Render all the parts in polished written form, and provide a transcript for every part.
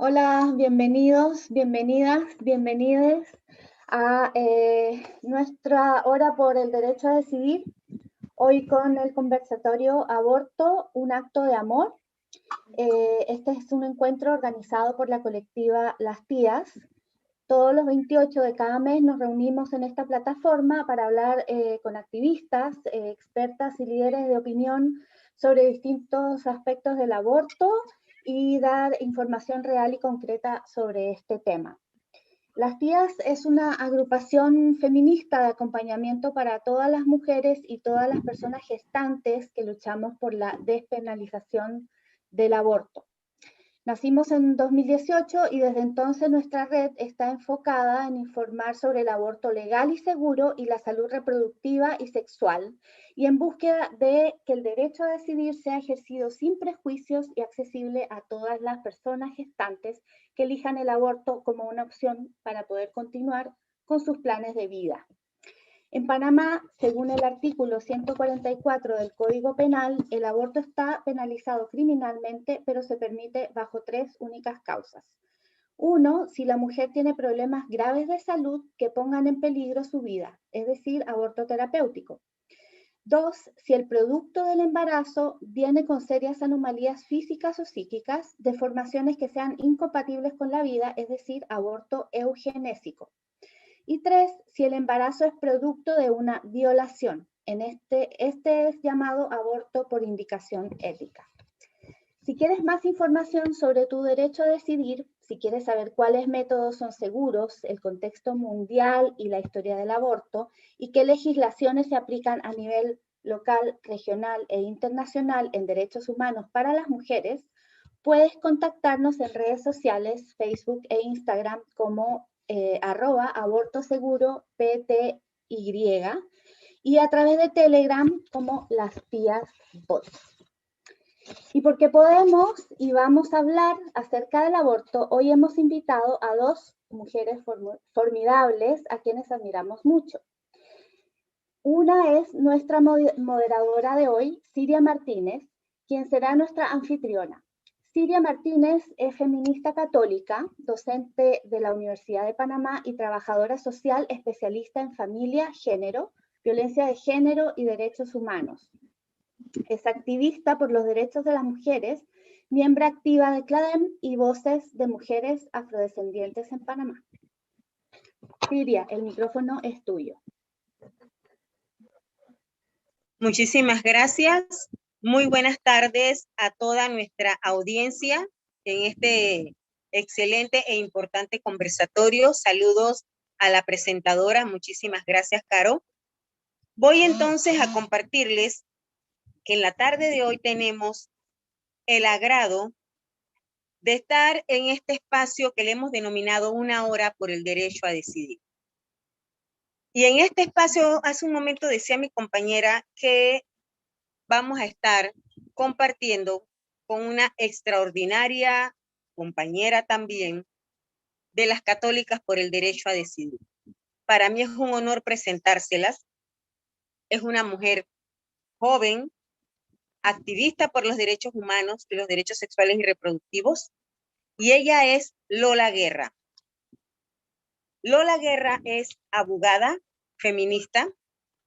Hola, bienvenidos, bienvenidas, bienvenides a nuestra hora por el derecho a decidir. Hoy con el conversatorio Aborto, un acto de amor. Este es un encuentro organizado por la colectiva Las Tías. Todos los 28 de cada mes nos reunimos en esta plataforma para hablar con activistas, expertas y líderes de opinión sobre distintos aspectos del aborto y dar información real y concreta sobre este tema. Las Tías es una agrupación feminista de acompañamiento para todas las mujeres y todas las personas gestantes que luchamos por la despenalización del aborto. Nacimos en 2018 y desde entonces nuestra red está enfocada en informar sobre el aborto legal y seguro y la salud reproductiva y sexual, y en búsqueda de que el derecho a decidir sea ejercido sin prejuicios y accesible a todas las personas gestantes que elijan el aborto como una opción para poder continuar con sus planes de vida. En Panamá, según el artículo 144 del Código Penal, el aborto está penalizado criminalmente, pero se permite bajo 3 únicas causas. 1, si la mujer tiene problemas graves de salud que pongan en peligro su vida, es decir, aborto terapéutico. 2, si el producto del embarazo viene con serias anomalías físicas o psíquicas, deformaciones que sean incompatibles con la vida, es decir, aborto eugenésico. Y 3, si el embarazo es producto de una violación. Este es llamado aborto por indicación ética. Si quieres más información sobre tu derecho a decidir, si quieres saber cuáles métodos son seguros, el contexto mundial y la historia del aborto, y qué legislaciones se aplican a nivel local, regional e internacional en derechos humanos para las mujeres, puedes contactarnos en redes sociales, Facebook e Instagram como @abortoseguro_pty y a través de Telegram como Las Tías Bot. Y porque podemos y vamos a hablar acerca del aborto, hoy hemos invitado a 2 mujeres formidables a quienes admiramos mucho. Una es nuestra moderadora de hoy, Siria Martínez, quien será nuestra anfitriona. Siria Martínez es feminista católica, docente de la Universidad de Panamá y trabajadora social especialista en familia, género, violencia de género y derechos humanos. Es activista por los derechos de las mujeres, miembro activa de CLADEM y Voces de Mujeres Afrodescendientes en Panamá. Siria, el micrófono es tuyo. Muchísimas gracias. Muy buenas tardes a toda nuestra audiencia en este excelente e importante conversatorio. Saludos a la presentadora. Muchísimas gracias, Caro. Voy entonces a compartirles que en la tarde de hoy tenemos el agrado de estar en este espacio que le hemos denominado una hora por el derecho a decidir. Y en este espacio, hace un momento decía mi compañera que vamos a estar compartiendo con una extraordinaria compañera también de las Católicas por el Derecho a Decidir. Para mí es un honor presentárselas. Es una mujer joven, activista por los derechos humanos y los derechos sexuales y reproductivos, y ella es Lola Guerra. Lola Guerra es abogada, feminista,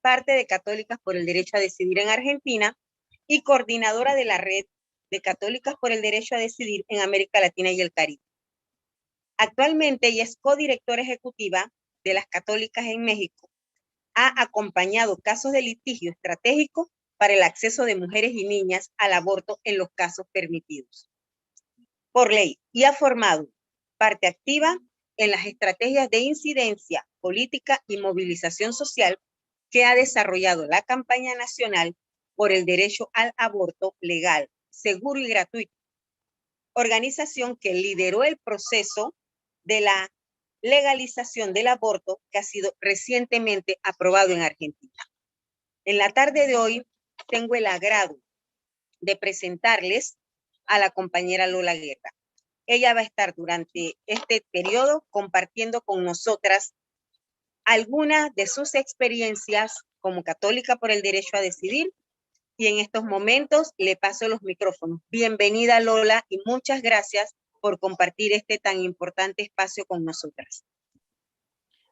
parte de Católicas por el Derecho a Decidir en Argentina y coordinadora de la red de Católicas por el Derecho a Decidir en América Latina y el Caribe. Actualmente ella es codirectora ejecutiva de las Católicas en México. Ha acompañado casos de litigio estratégico para el acceso de mujeres y niñas al aborto en los casos permitidos por ley y ha formado parte activa en las estrategias de incidencia política y movilización social que ha desarrollado la campaña nacional por el derecho al aborto legal, seguro y gratuito, organización que lideró el proceso de la legalización del aborto que ha sido recientemente aprobado en Argentina. En la tarde de hoy tengo el agrado de presentarles a la compañera Lola Guerra. Ella va a estar durante este periodo compartiendo con nosotras algunas de sus experiencias como católica por el derecho a decidir, y en estos momentos le paso los micrófonos. Bienvenida, Lola, y muchas gracias por compartir este tan importante espacio con nosotras.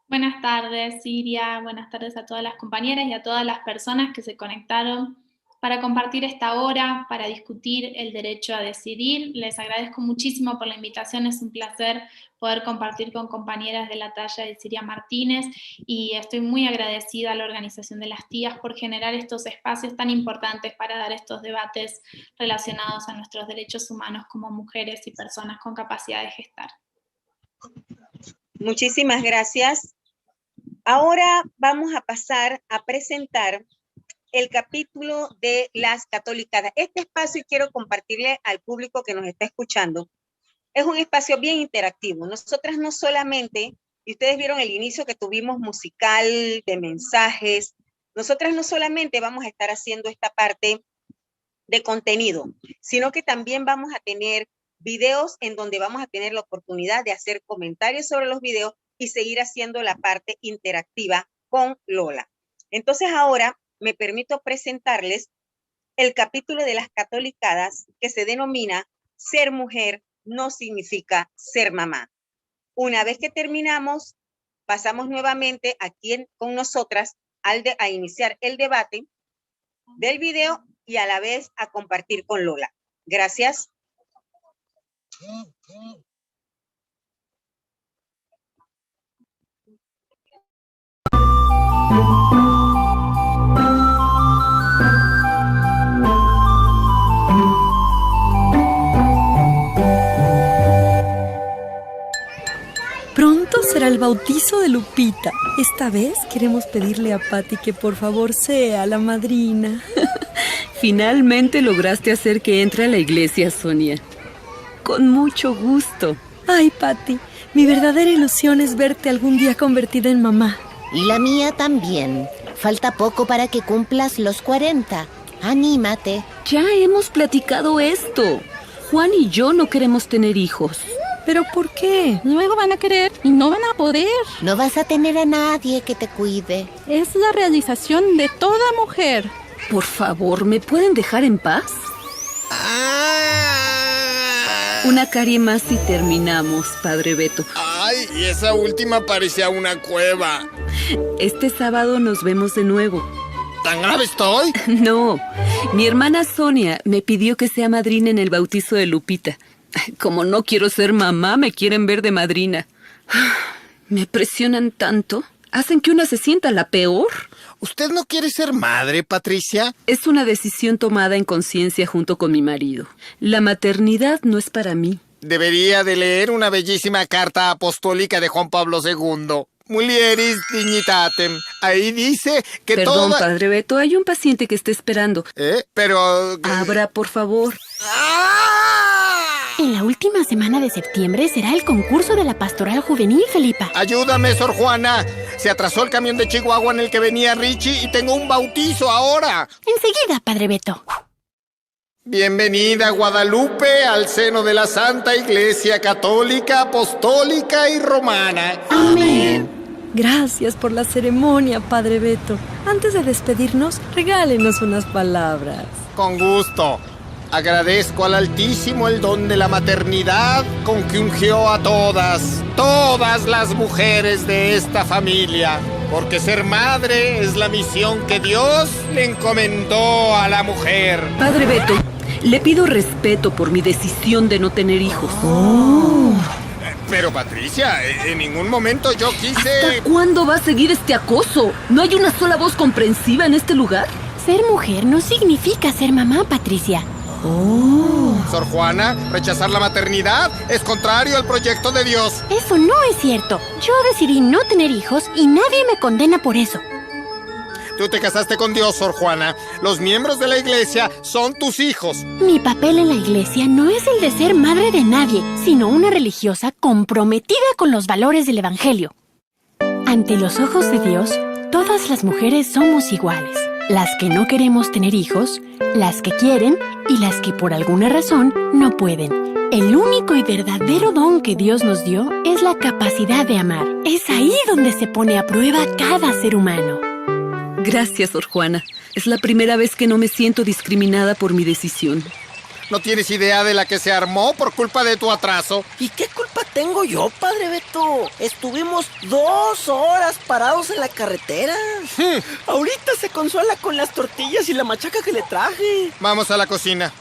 Buenas tardes, Siria. Buenas tardes a todas las compañeras y a todas las personas que se conectaron para compartir esta hora, para discutir el derecho a decidir. Les agradezco muchísimo por la invitación. Es un placer poder compartir con compañeras de la talla de Siria Martínez y estoy muy agradecida a la Organización de las Tías por generar estos espacios tan importantes para dar estos debates relacionados a nuestros derechos humanos como mujeres y personas con capacidad de gestar. Muchísimas gracias. Ahora vamos a pasar a presentar el capítulo de las catolicadas. Este espacio, y quiero compartirle al público que nos está escuchando, es un espacio bien interactivo. Nosotras no solamente, y ustedes vieron el inicio que tuvimos musical, de mensajes, nosotras no solamente vamos a estar haciendo esta parte de contenido, sino que también vamos a tener videos en donde vamos a tener la oportunidad de hacer comentarios sobre los videos y seguir haciendo la parte interactiva con Lola. Entonces ahora me permito presentarles el capítulo de las catolicadas que se denomina Ser mujer no significa ser mamá. Una vez que terminamos, pasamos nuevamente aquí con nosotras a iniciar el debate del video y a la vez a compartir con Lola. Gracias. Pronto será el bautizo de Lupita. Esta vez queremos pedirle a Patty que por favor sea la madrina. Finalmente lograste hacer que entre a la iglesia, Sonia. Con mucho gusto. Ay, Patty, mi verdadera ilusión es verte algún día convertida en mamá. Y la mía también. Falta poco para que cumplas los 40. Anímate. Ya hemos platicado esto. Juan y yo no queremos tener hijos. ¿Pero por qué? Luego van a querer y no van a poder. No vas a tener a nadie que te cuide. Es la realización de toda mujer. Por favor, ¿me pueden dejar en paz? Una carie más y terminamos, Padre Beto. Ay, y esa última parecía una cueva. Este sábado nos vemos de nuevo. ¿Tan grave estoy? No, mi hermana Sonia me pidió que sea madrina en el bautizo de Lupita. Como no quiero ser mamá, me quieren ver de madrina. Me presionan tanto. Hacen que una se sienta la peor. ¿Usted no quiere ser madre, Patricia? Es una decisión tomada en conciencia junto con mi marido. La maternidad no es para mí. Debería de leer una bellísima carta apostólica de Juan Pablo II. Mulieris dignitatem. Ahí dice que Perdón, Padre Beto, hay un paciente que está esperando. Pero... Abra, por favor. En la última semana de septiembre será el concurso de la pastoral juvenil, Felipa. Ayúdame, Sor Juana. Se atrasó el camión de Chihuahua en el que venía Richie y tengo un bautizo ahora. Enseguida, Padre Beto. Bienvenida, Guadalupe, al seno de la Santa Iglesia Católica, Apostólica y Romana. Amén. Gracias por la ceremonia, Padre Beto. Antes de despedirnos, regálenos unas palabras. Con gusto. Agradezco al Altísimo el don de la maternidad con que ungió a todas las mujeres de esta familia, porque ser madre es la misión que Dios le encomendó a la mujer. Padre Beto, le pido respeto por mi decisión de no tener hijos. Pero Patricia, en ningún momento yo quise... ¿Hasta cuándo va a seguir este acoso? ¿No hay una sola voz comprensiva en este lugar? Ser mujer no significa ser mamá, Patricia. Sor Juana, rechazar la maternidad es contrario al proyecto de Dios. Eso no es cierto. Yo decidí no tener hijos y nadie me condena por eso. Tú te casaste con Dios, Sor Juana. Los miembros de la iglesia son tus hijos. Mi papel en la iglesia no es el de ser madre de nadie, sino una religiosa comprometida con los valores del evangelio. Ante los ojos de Dios, todas las mujeres somos iguales. Las que no queremos tener hijos, las que quieren y las que por alguna razón no pueden. El único y verdadero don que Dios nos dio es la capacidad de amar. Es ahí donde se pone a prueba cada ser humano. Gracias, Sor Juana. Es la primera vez que no me siento discriminada por mi decisión. No tienes idea de la que se armó por culpa de tu atraso. ¿Y qué culpa tengo yo, padre Beto? Estuvimos 2 horas parados en la carretera. Ahorita se consuela con las tortillas y la machaca que le traje. Vamos a la cocina.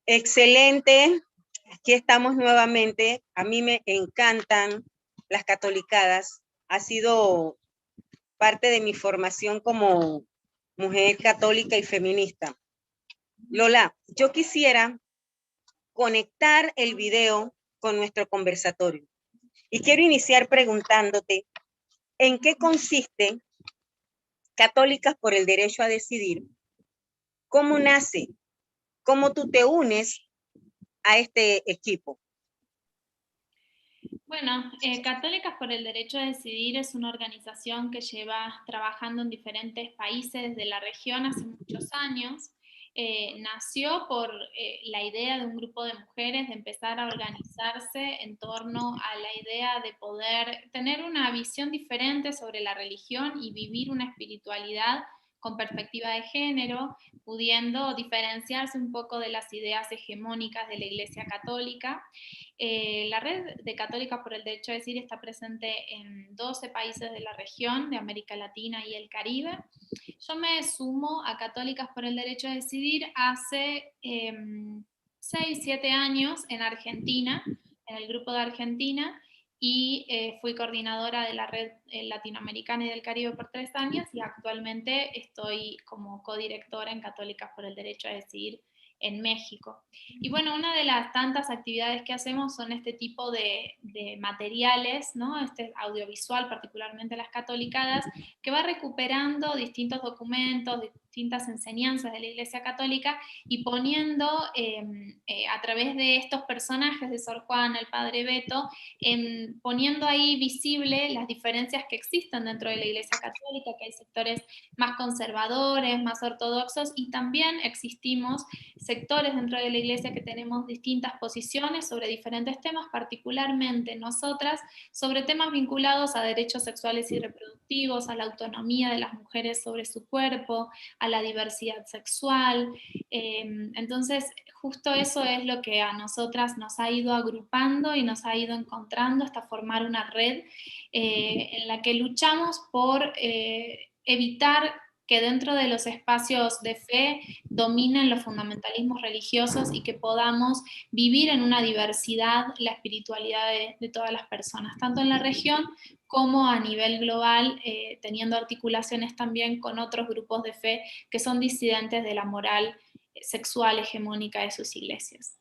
Excelente. Aquí estamos nuevamente. A mí me encantan las catolicadas. Ha sido parte de mi formación como mujer católica y feminista. Lola, yo quisiera conectar el video con nuestro conversatorio. Y quiero iniciar preguntándote, ¿en qué consiste Católicas por el Derecho a Decidir? ¿Cómo nace? ¿Cómo tú te unes a este equipo? Bueno, Católicas por el Derecho a Decidir es una organización que lleva trabajando en diferentes países de la región hace muchos años. Nació por la idea de un grupo de mujeres de empezar a organizarse en torno a la idea de poder tener una visión diferente sobre la religión y vivir una espiritualidad con perspectiva de género, pudiendo diferenciarse un poco de las ideas hegemónicas de la Iglesia Católica. La red de Católicas por el Derecho a Decidir está presente en 12 países de la región, de América Latina y el Caribe. Yo me sumo a Católicas por el Derecho a Decidir hace 6, 7 años en Argentina, en el grupo de Argentina, y fui coordinadora de la red latinoamericana y del Caribe por 3 años, y actualmente estoy como codirectora en Católicas por el Derecho a Decidir en México. Y bueno, una de las tantas actividades que hacemos son este tipo de materiales, ¿no? Este audiovisual, particularmente las catolicadas, que va recuperando distintos documentos, distintas enseñanzas de la Iglesia Católica y poniendo a través de estos personajes de Sor Juana, el Padre Beto, poniendo ahí visible las diferencias que existen dentro de la Iglesia Católica, que hay sectores más conservadores, más ortodoxos, y también existimos sectores dentro de la Iglesia que tenemos distintas posiciones sobre diferentes temas, particularmente nosotras, sobre temas vinculados a derechos sexuales y reproductivos, a la autonomía de las mujeres sobre su cuerpo, a la diversidad sexual. Entonces, justo eso es lo que a nosotras nos ha ido agrupando y nos ha ido encontrando hasta formar una red en la que luchamos por evitar que dentro de los espacios de fe dominen los fundamentalismos religiosos y que podamos vivir en una diversidad la espiritualidad de todas las personas, tanto en la región como a nivel global, teniendo articulaciones también con otros grupos de fe que son disidentes de la moral sexual hegemónica de sus iglesias.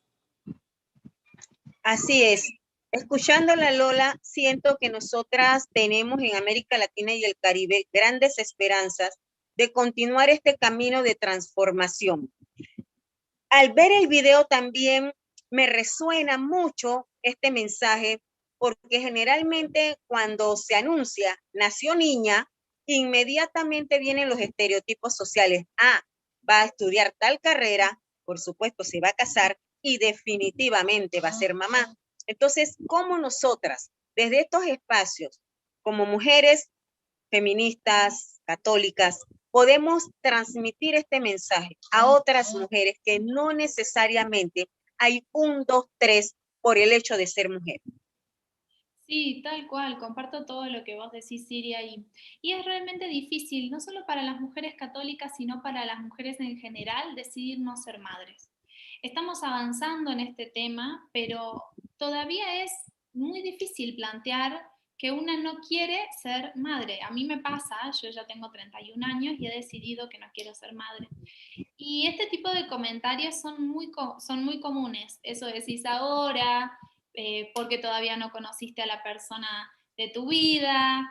Así es. Escuchándola, Lola, siento que nosotras tenemos en América Latina y el Caribe grandes esperanzas de continuar este camino de transformación. Al ver el video también me resuena mucho este mensaje, porque generalmente cuando se anuncia nació niña, inmediatamente vienen los estereotipos sociales. Ah, va a estudiar tal carrera, por supuesto se va a casar y definitivamente va a ser mamá. Entonces, ¿cómo nosotras, desde estos espacios, como mujeres feministas, católicas, podemos transmitir este mensaje a otras mujeres que no necesariamente hay 1, 2, 3 por el hecho de ser mujer? Sí, tal cual, comparto todo lo que vos decís, Siria, y es realmente difícil, no solo para las mujeres católicas, sino para las mujeres en general, decidir no ser madres. Estamos avanzando en este tema, pero todavía es muy difícil plantear que una no quiere ser madre. A mí me pasa, yo ya tengo 31 años y he decidido que no quiero ser madre. Y este tipo de comentarios son muy comunes. Eso decís ahora, porque todavía no conociste a la persona de tu vida,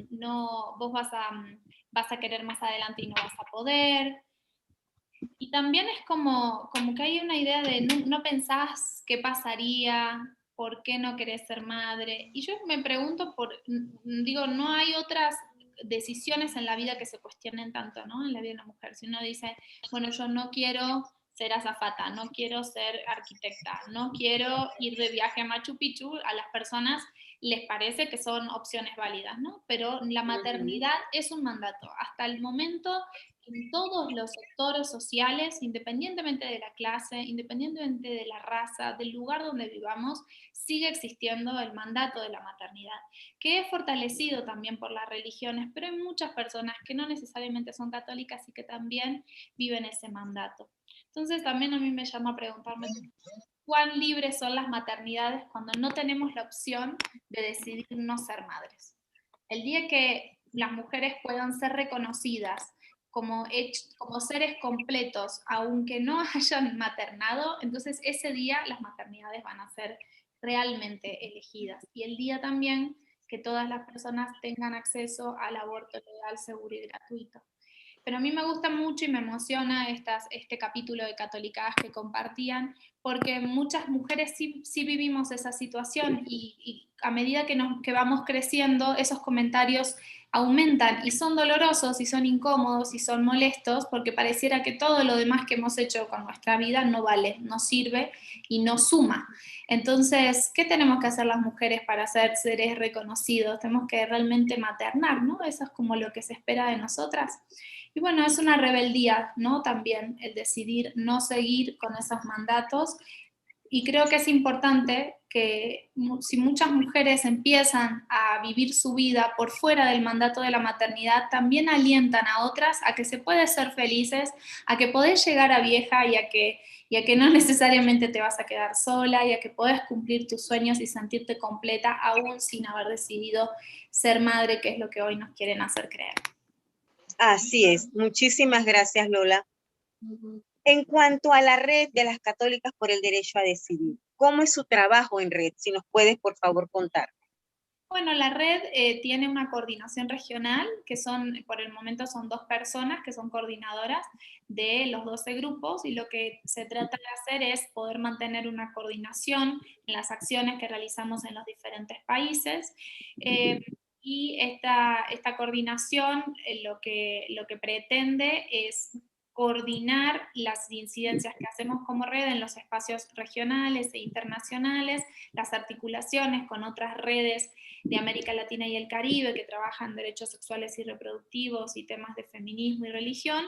no, vos vas a querer más adelante y no vas a poder. Y también es como que hay una idea de no pensás qué pasaría, por qué no querés ser madre. Y yo me pregunto, digo, no hay otras decisiones en la vida que se cuestionen tanto, ¿no? En la vida de una mujer. Si uno dice, bueno, yo no quiero ser azafata, no quiero ser arquitecta, no quiero ir de viaje a Machu Picchu, a las personas les parece que son opciones válidas, ¿no? Pero la maternidad es un mandato. Hasta el momento, en todos los sectores sociales, independientemente de la clase, independientemente de la raza, del lugar donde vivamos, sigue existiendo el mandato de la maternidad, que es fortalecido también por las religiones, pero hay muchas personas que no necesariamente son católicas y que también viven ese mandato. Entonces también a mí me llama a preguntarme cuán libres son las maternidades cuando no tenemos la opción de decidir no ser madres. El día que las mujeres puedan ser reconocidas como seres completos, aunque no hayan maternado, entonces ese día las maternidades van a ser realmente elegidas. Y el día también que todas las personas tengan acceso al aborto legal, seguro y gratuito. Pero a mí me gusta mucho y me emociona este capítulo de Catolicadas que compartían, porque muchas mujeres sí vivimos esa situación y a medida que vamos creciendo, esos comentarios aumentan y son dolorosos y son incómodos y son molestos, porque pareciera que todo lo demás que hemos hecho con nuestra vida no vale, no sirve y no suma. Entonces, ¿qué tenemos que hacer las mujeres para ser seres reconocidos? Tenemos que realmente maternar, ¿no? Eso es como lo que se espera de nosotras. Y bueno, es una rebeldía, ¿no? También el decidir no seguir con esos mandatos. Y creo que es importante que si muchas mujeres empiezan a vivir su vida por fuera del mandato de la maternidad, también alientan a otras a que se puede ser felices, a que podés llegar a vieja y a que no necesariamente te vas a quedar sola y a que podés cumplir tus sueños y sentirte completa aún sin haber decidido ser madre, que es lo que hoy nos quieren hacer creer. Así es. Muchísimas gracias, Lola. En cuanto a la red de las católicas por el derecho a decidir, ¿cómo es su trabajo en red? Si nos puedes, por favor, contar. Bueno, la red tiene una coordinación regional, que por el momento son 2 personas que son coordinadoras de los 12 grupos, y lo que se trata de hacer es poder mantener una coordinación en las acciones que realizamos en los diferentes países. Y esta coordinación lo que pretende es coordinar las incidencias que hacemos como red en los espacios regionales e internacionales, las articulaciones con otras redes de América Latina y el Caribe que trabajan derechos sexuales y reproductivos y temas de feminismo y religión,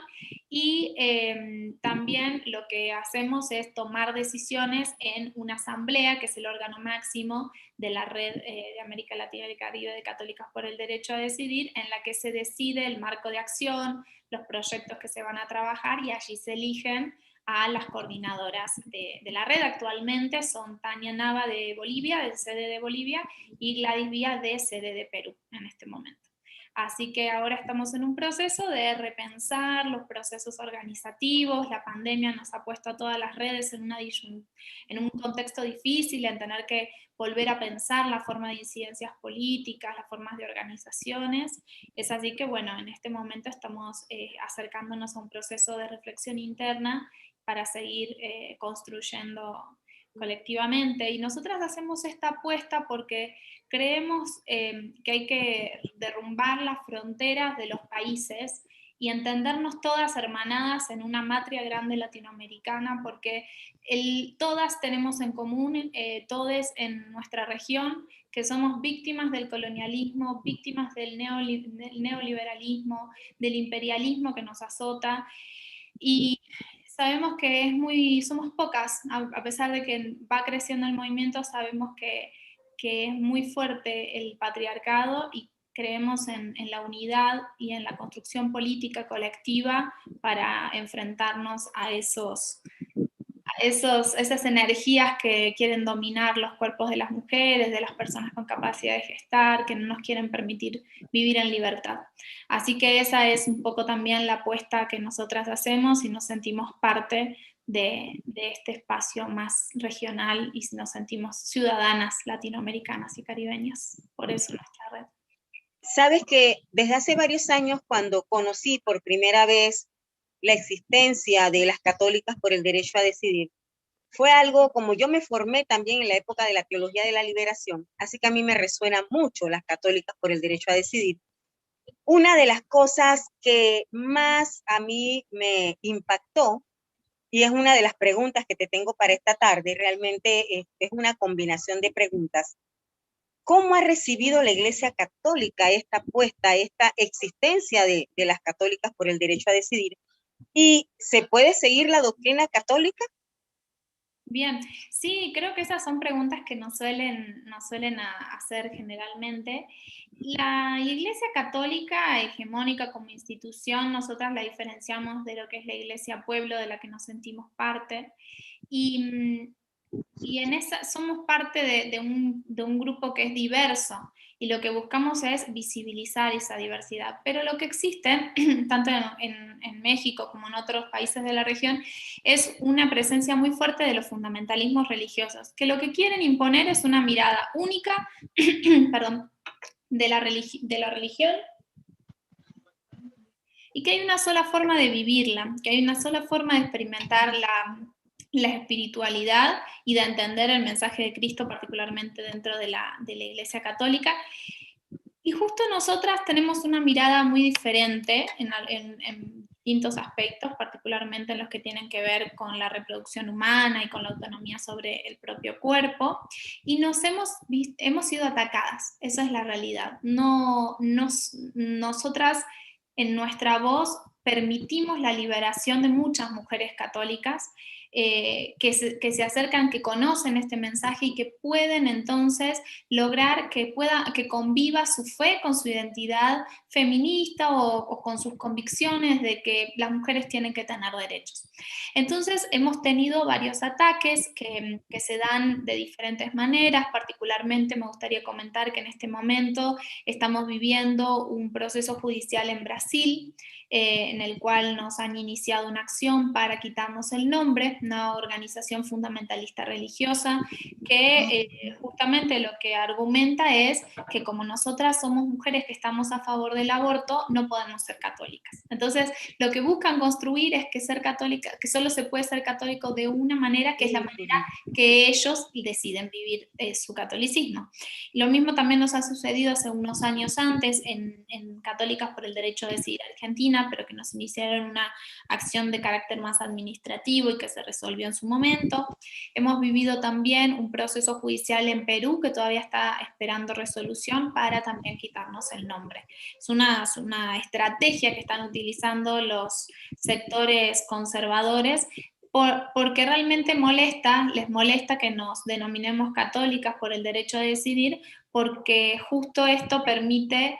y también lo que hacemos es tomar decisiones en una asamblea, que es el órgano máximo de la red de América Latina y el Caribe de Católicas por el Derecho a Decidir, en la que se decide el marco de acción, los proyectos que se van a trabajar, y allí se eligen a las coordinadoras de la red. Actualmente son Tania Nava de Bolivia, de sede de Bolivia, y Gladys Vía de sede de Perú en este momento. Así que ahora estamos en un proceso de repensar los procesos organizativos. La pandemia nos ha puesto a todas las redes en un contexto difícil, en tener que volver a pensar la forma de incidencias políticas, las formas de organizaciones. Es así que, bueno, en este momento estamos acercándonos a un proceso de reflexión interna para seguir construyendo colectivamente. Y nosotras hacemos esta apuesta porque creemos que hay que derrumbar las fronteras de los países y entendernos todas hermanadas en una matria grande latinoamericana, porque todas tenemos en común, todes en nuestra región, que somos víctimas del colonialismo, víctimas del neoliberalismo, del imperialismo que nos azota, y sabemos que somos pocas, a pesar de que va creciendo el movimiento, sabemos que es muy fuerte el patriarcado, y creemos en la unidad y en la construcción política colectiva para enfrentarnos a esas energías que quieren dominar los cuerpos de las mujeres, de las personas con capacidad de gestar, que no nos quieren permitir vivir en libertad. Así que esa es un poco también la apuesta que nosotras hacemos, y nos sentimos parte de este espacio más regional y nos sentimos ciudadanas latinoamericanas y caribeñas. Por eso nuestra red. Sabes que desde hace varios años, cuando conocí por primera vez la existencia de las católicas por el derecho a decidir, fue algo como yo me formé también en la época de la teología de la liberación, así que a mí me resuenan mucho las católicas por el derecho a decidir. Una de las cosas que más a mí me impactó, y es una de las preguntas que te tengo para esta tarde, realmente es una combinación de preguntas, ¿cómo ha recibido la Iglesia Católica esta apuesta, esta existencia de las católicas por el derecho a decidir? ¿Y se puede seguir la doctrina católica? Bien, sí, creo que esas son preguntas que nos suelen hacer generalmente. La Iglesia Católica hegemónica como institución, nosotras la diferenciamos de lo que es la Iglesia Pueblo, de la que nos sentimos parte, y en esa somos parte de un grupo que es diverso, y lo que buscamos es visibilizar esa diversidad. Pero lo que existe, tanto en México como en otros países de la región, es una presencia muy fuerte de los fundamentalismos religiosos, que lo que quieren imponer es una mirada única perdón, de la religión, y que hay una sola forma de vivirla, que hay una sola forma de experimentar la espiritualidad y de entender el mensaje de Cristo, particularmente dentro de la Iglesia Católica. Y justo nosotras tenemos una mirada muy diferente en distintos aspectos, particularmente en los que tienen que ver con la reproducción humana y con la autonomía sobre el propio cuerpo, y hemos sido atacadas, esa es la realidad. Nosotras en nuestra voz permitimos la liberación de muchas mujeres católicas que se acercan, que conocen este mensaje y que pueden entonces lograr que conviva su fe con su identidad feminista o con sus convicciones de que las mujeres tienen que tener derechos. Entonces hemos tenido varios ataques que se dan de diferentes maneras. Particularmente me gustaría comentar que en este momento estamos viviendo un proceso judicial en Brasil, en el cual nos han iniciado una acción para quitarnos el nombre, una organización fundamentalista religiosa que justamente lo que argumenta es que como nosotras somos mujeres que estamos a favor del aborto, no podemos ser católicas. Entonces, lo que buscan construir es que ser católica, que solo se puede ser católico de una manera, que es la manera que ellos deciden vivir su catolicismo. Lo mismo también nos ha sucedido hace unos años antes en Católicas por el Derecho a Decidir Argentina, pero que nos iniciaron una acción de carácter más administrativo y que se resolvió en su momento. Hemos vivido también un proceso judicial en Perú que todavía está esperando resolución para también quitarnos el nombre. Es una estrategia que están utilizando los sectores conservadores porque realmente les molesta que nos denominemos católicas por el derecho a decidir, porque justo esto permite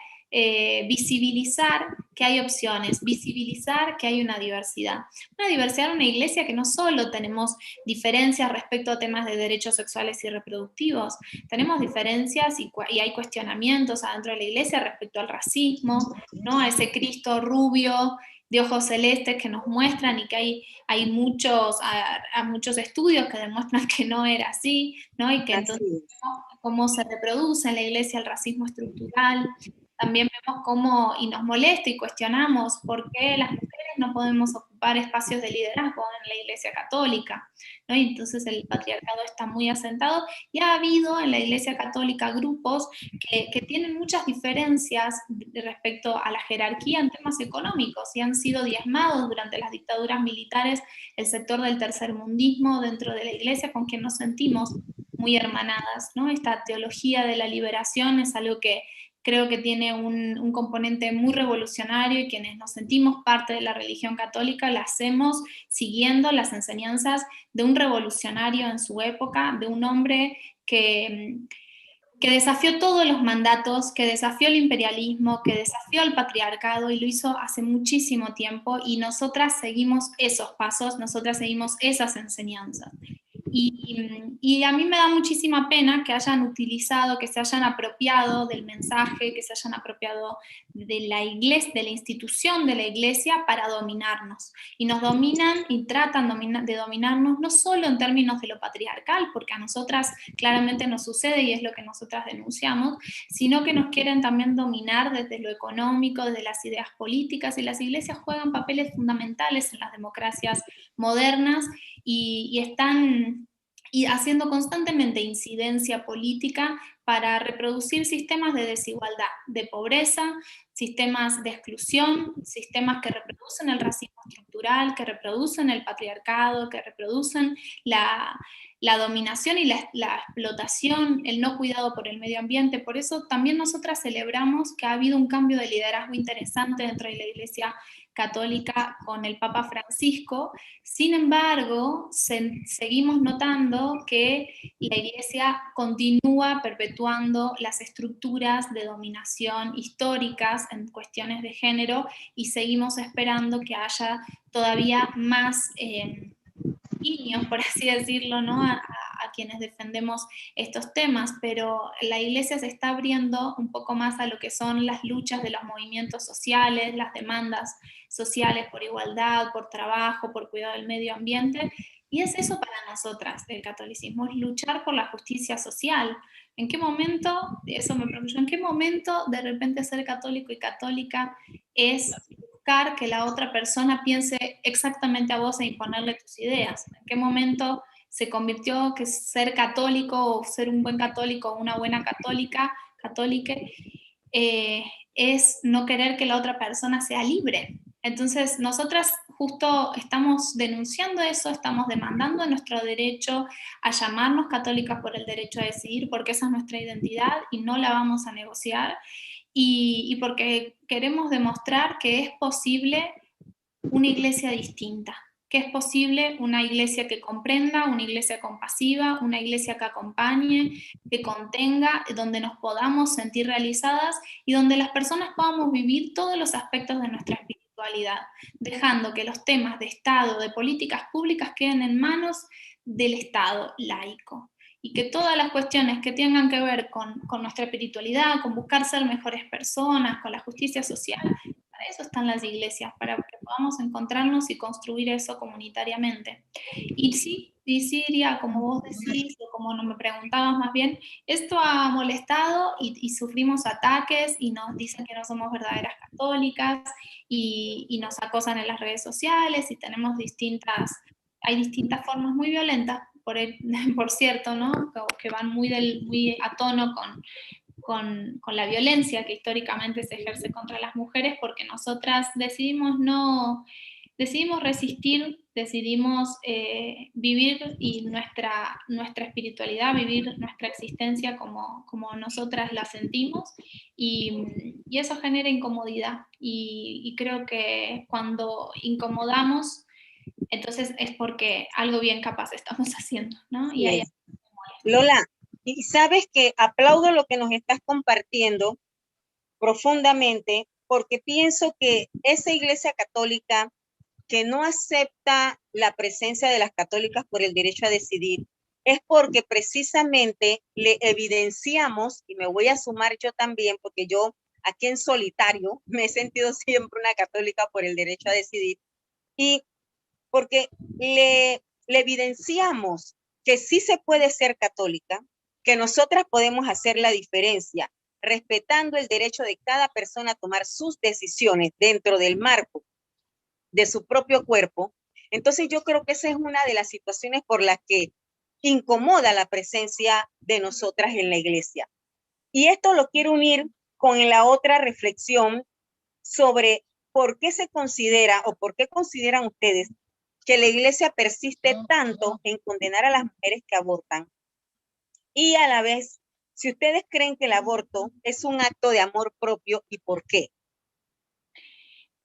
visibilizar que hay opciones, visibilizar que hay una diversidad en una iglesia que no solo tenemos diferencias respecto a temas de derechos sexuales y reproductivos, tenemos diferencias y hay cuestionamientos adentro de la iglesia respecto al racismo, ¿no? A ese Cristo rubio de ojos celestes que nos muestran, y que hay muchos estudios que demuestran que no era así, ¿no? Y que entonces cómo se reproduce en la iglesia el racismo estructural. También vemos cómo, y nos molesta y cuestionamos por qué las mujeres no podemos ocupar espacios de liderazgo en la Iglesia Católica, ¿no? Y entonces el patriarcado está muy asentado, y ha habido en la Iglesia Católica grupos que tienen muchas diferencias respecto a la jerarquía en temas económicos, y han sido diezmados durante las dictaduras militares el sector del tercermundismo dentro de la Iglesia, con quien nos sentimos muy hermanadas, ¿no? Esta teología de la liberación es algo que creo que tiene un componente muy revolucionario, y quienes nos sentimos parte de la religión católica la hacemos siguiendo las enseñanzas de un revolucionario en su época, de un hombre que desafió todos los mandatos, que desafió el imperialismo, que desafió el patriarcado, y lo hizo hace muchísimo tiempo, y nosotras seguimos esos pasos, nosotras seguimos esas enseñanzas. Y a mí me da muchísima pena que hayan utilizado, que se hayan apropiado del mensaje, que se hayan apropiado de la iglesia, de la institución de la iglesia para dominarnos. Y nos dominan y tratan de dominarnos no solo en términos de lo patriarcal, porque a nosotras claramente nos sucede y es lo que nosotras denunciamos, sino que nos quieren también dominar desde lo económico, desde las ideas políticas, y las iglesias juegan papeles fundamentales en las democracias modernas y están haciendo constantemente incidencia política para reproducir sistemas de desigualdad, de pobreza, sistemas de exclusión, sistemas que reproducen el racismo estructural, que reproducen el patriarcado, que reproducen la dominación y la explotación, el no cuidado por el medio ambiente. Por eso también nosotras celebramos que ha habido un cambio de liderazgo interesante dentro de la Iglesia Católica con el Papa Francisco. Sin embargo, seguimos notando que la Iglesia continúa perpetuando las estructuras de dominación históricas en cuestiones de género, y seguimos esperando que haya todavía más niños, por así decirlo, ¿no? a quienes defendemos estos temas, pero la Iglesia se está abriendo un poco más a lo que son las luchas de los movimientos sociales, las demandas sociales por igualdad, por trabajo, por cuidado del medio ambiente, y es eso para nosotras el catolicismo, es luchar por la justicia social. ¿En qué momento, eso me pregunto, en qué momento de repente ser católico y católica es buscar que la otra persona piense exactamente a vos e imponerle tus ideas? ¿En qué momento se convirtió que ser católico o ser un buen católico o una buena católica es no querer que la otra persona sea libre? Entonces, nosotras justo estamos denunciando eso, estamos demandando nuestro derecho a llamarnos católicas por el derecho a decidir, porque esa es nuestra identidad y no la vamos a negociar, y porque queremos demostrar que es posible una iglesia distinta, que es posible una iglesia que comprenda, una iglesia compasiva, una iglesia que acompañe, que contenga, donde nos podamos sentir realizadas y donde las personas podamos vivir todos los aspectos de nuestra espiritualidad, dejando que los temas de Estado, de políticas públicas queden en manos del Estado laico, y que todas las cuestiones que tengan que ver con nuestra espiritualidad, con buscar ser mejores personas, con la justicia social, para eso están las iglesias, para que podamos encontrarnos y construir eso comunitariamente. Y sí, Siria, como vos decís, o como no me preguntabas más bien, esto ha molestado y sufrimos ataques y nos dicen que no somos verdaderas católicas y nos acosan en las redes sociales y tenemos hay distintas formas muy violentas, por cierto, ¿no? Que van muy a tono con la violencia que históricamente se ejerce contra las mujeres, porque nosotras decidimos resistir, decidimos vivir y nuestra espiritualidad, vivir nuestra existencia como nosotras la sentimos, y eso genera incomodidad, y creo que cuando incomodamos, entonces es porque algo bien capaz estamos haciendo, ¿no? Y ahí Lola, y sabes que aplaudo lo que nos estás compartiendo profundamente, porque pienso que esa iglesia católica que no acepta la presencia de las católicas por el derecho a decidir es porque precisamente le evidenciamos, y me voy a sumar yo también, porque yo aquí en solitario me he sentido siempre una católica por el derecho a decidir, y porque le evidenciamos que sí se puede ser católica, que nosotras podemos hacer la diferencia, respetando el derecho de cada persona a tomar sus decisiones dentro del marco de su propio cuerpo. Entonces yo creo que esa es una de las situaciones por las que incomoda la presencia de nosotras en la iglesia. Y esto lo quiero unir con la otra reflexión sobre por qué se considera o por qué consideran ustedes que la iglesia persiste tanto en condenar a las mujeres que abortan, y a la vez, si ustedes creen que el aborto es un acto de amor propio y por qué.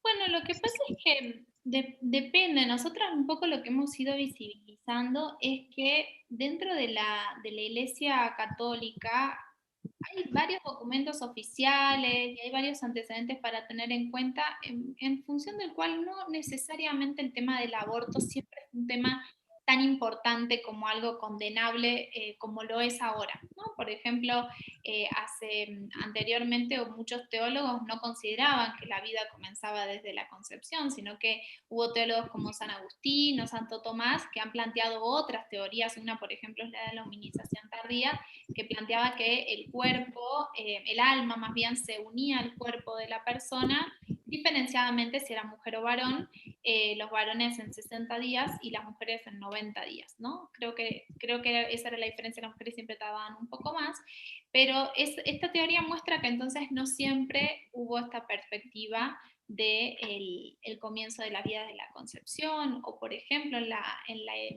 Bueno, lo que pasa es que depende. Nosotras un poco lo que hemos ido visibilizando es que dentro de la Iglesia Católica hay varios documentos oficiales y hay varios antecedentes para tener en cuenta, en función del cual no necesariamente el tema del aborto siempre es un tema tan importante como algo condenable como lo es ahora, ¿no? Por ejemplo, anteriormente muchos teólogos no consideraban que la vida comenzaba desde la concepción, sino que hubo teólogos como San Agustín o Santo Tomás que han planteado otras teorías. Una, por ejemplo, es la de la humanización tardía, que planteaba que el cuerpo, el alma más bien, se unía al cuerpo de la persona, diferenciadamente si era mujer o varón, los varones en 60 días y las mujeres en 90 días, ¿no? Creo que esa era la diferencia, las mujeres siempre tardaban un poco más, pero esta teoría muestra que entonces no siempre hubo esta perspectiva de el comienzo de la vida de la concepción, o por ejemplo en la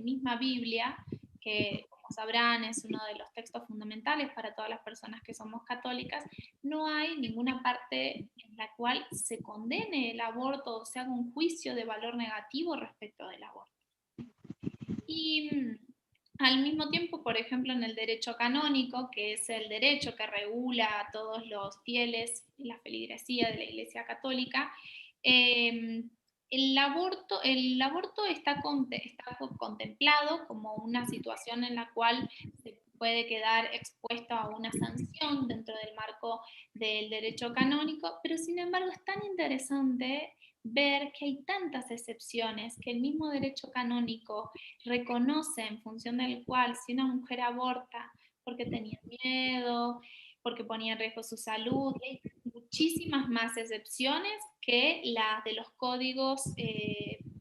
misma Biblia, que como sabrán es uno de los textos fundamentales para todas las personas que somos católicas, no hay ninguna parte en la cual se condene el aborto o se haga un juicio de valor negativo respecto del aborto. Y al mismo tiempo, por ejemplo, en el derecho canónico, que es el derecho que regula a todos los fieles y la feligresía de la Iglesia Católica, el aborto está contemplado como una situación en la cual se puede quedar expuesto a una sanción dentro del marco del derecho canónico, pero sin embargo es tan interesante ver que hay tantas excepciones que el mismo derecho canónico reconoce, en función del cual si una mujer aborta porque tenía miedo, porque ponía en riesgo su salud, y hay muchísimas más excepciones que las de los códigos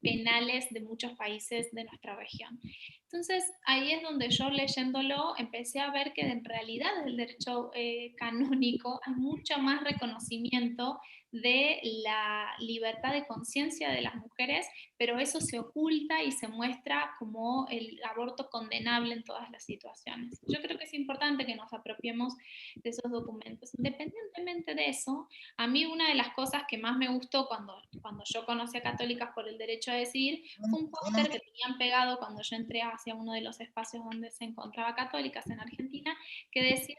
penales de muchos países de nuestra región. Entonces, ahí es donde yo leyéndolo empecé a ver que en realidad desde el derecho canónico hay mucho más reconocimiento de la libertad de conciencia de las mujeres, pero eso se oculta y se muestra como el aborto condenable en todas las situaciones. Yo creo que es importante que nos apropiemos de esos documentos. Independientemente de eso, a mí una de las cosas que más me gustó cuando yo conocí a Católicas por el Derecho a Decidir fue un póster que tenían pegado cuando yo entré hacia uno de los espacios donde se encontraba Católicas en Argentina, que decía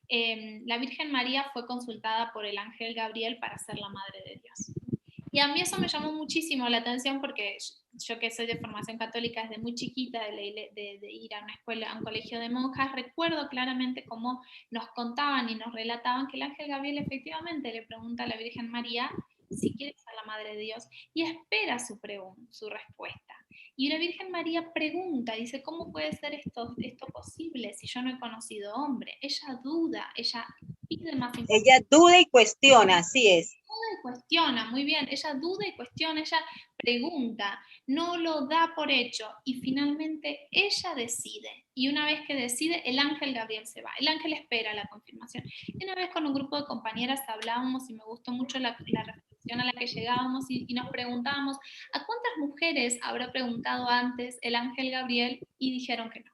la Virgen María fue consultada por el ángel Gabriel para ser la madre de Dios. Y a mí eso me llamó muchísimo la atención porque yo que soy de formación católica desde muy chiquita, de ir a una escuela, a un colegio de monjas, recuerdo claramente cómo nos contaban y nos relataban que el ángel Gabriel efectivamente le pregunta a la Virgen María si quiere ser la madre de Dios y espera su respuesta. Y la Virgen María pregunta, dice, ¿cómo puede ser esto posible si yo no he conocido hombre? Ella duda, ella pide más información. Ella duda y cuestiona, así es. Duda y cuestiona, muy bien, ella duda y cuestiona, ella pregunta, no lo da por hecho y finalmente ella decide. Y una vez que decide, el ángel Gabriel se va, el ángel espera la confirmación. Y una vez con un grupo de compañeras hablábamos y me gustó mucho la reflexión a la que llegábamos y nos preguntábamos, ¿a cuántas mujeres habrá preguntado antes el ángel Gabriel? Y dijeron que no.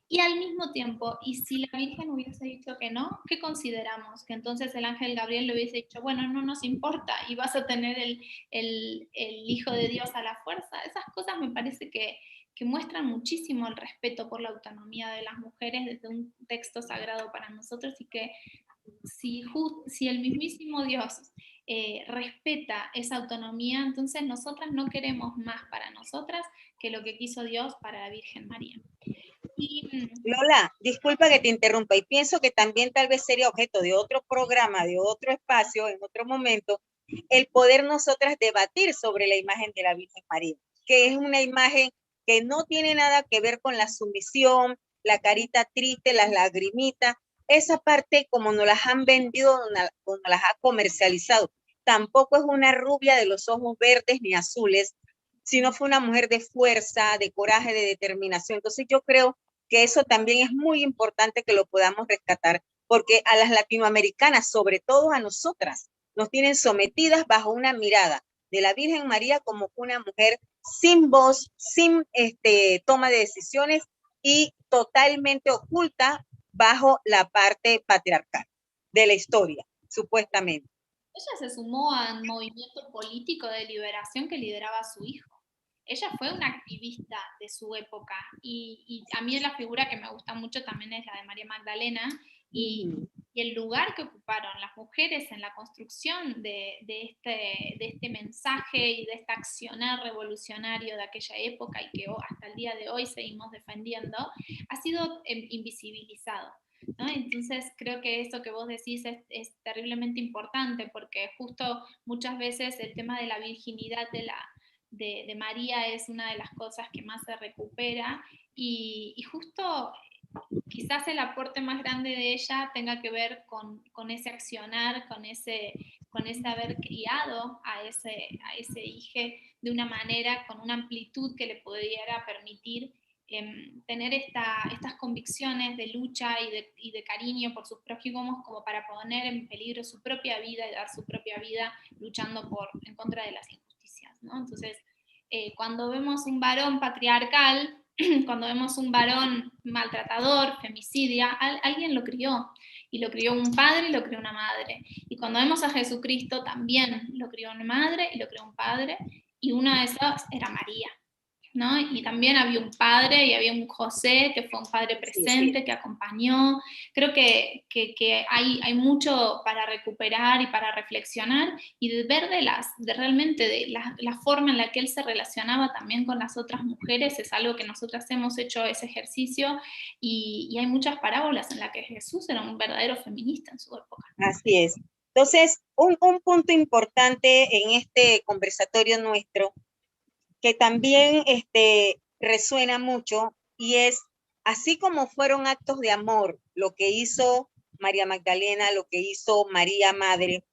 Y al mismo tiempo, ¿y si la Virgen hubiese dicho que no? ¿Qué consideramos? Que entonces el ángel Gabriel le hubiese dicho, bueno, no nos importa y vas a tener el Hijo de Dios a la fuerza. Esas cosas me parece que muestran muchísimo el respeto por la autonomía de las mujeres desde un texto sagrado para nosotros y que si el mismísimo Dios respeta esa autonomía, entonces nosotras no queremos más para nosotras que lo que quiso Dios para la Virgen María. Lola, disculpa que te interrumpa y pienso que también tal vez sería objeto de otro programa, de otro espacio, en otro momento, el poder nosotras debatir sobre la imagen de la Virgen María, que es una imagen que no tiene nada que ver con la sumisión, la carita triste, las lagrimitas, esa parte como nos las han vendido, como nos las ha comercializado. Tampoco es una rubia de los ojos verdes ni azules, sino fue una mujer de fuerza, de coraje, de determinación. Entonces yo creo que eso también es muy importante que lo podamos rescatar, porque a las latinoamericanas, sobre todo a nosotras, nos tienen sometidas bajo una mirada de la Virgen María como una mujer sin voz, sin toma de decisiones y totalmente oculta bajo la parte patriarcal de la historia, supuestamente. Ella se sumó al movimiento político de liberación que lideraba su hijo. Ella fue una activista de su época y a mí la figura que me gusta mucho también es la de María Magdalena y el lugar que ocuparon las mujeres en la construcción de este mensaje y de este accionar revolucionario de aquella época y que hasta el día de hoy seguimos defendiendo, ha sido invisibilizado, ¿no? Entonces creo que eso que vos decís es terriblemente importante porque justo muchas veces el tema de la virginidad de María es una de las cosas que más se recupera y justo quizás el aporte más grande de ella tenga que ver con ese accionar, con con ese haber criado a ese hijo de una manera, con una amplitud que le pudiera permitir tener estas convicciones de lucha y de cariño por sus prójimos, como para poner en peligro su propia vida y dar su propia vida luchando en contra de las injusticias, ¿no? Entonces, cuando vemos un varón patriarcal, cuando vemos un varón maltratador, femicidia, alguien lo crió, y lo crió un padre y lo crió una madre. Y cuando vemos a Jesucristo, también lo crió una madre y lo crió un padre, y una de esas era María, ¿no? Y también había un padre y había un José, que fue un padre presente, que acompañó. Creo que hay mucho para recuperar y para reflexionar, y de ver realmente de la forma en la que él se relacionaba también con las otras mujeres. Es algo que nosotras hemos hecho ese ejercicio, y hay muchas parábolas en las que Jesús era un verdadero feminista en su época. Así es. Entonces, un punto importante en este conversatorio nuestro, que también resuena mucho, y es, así como fueron actos de amor lo que hizo María Magdalena, lo que hizo María Madre,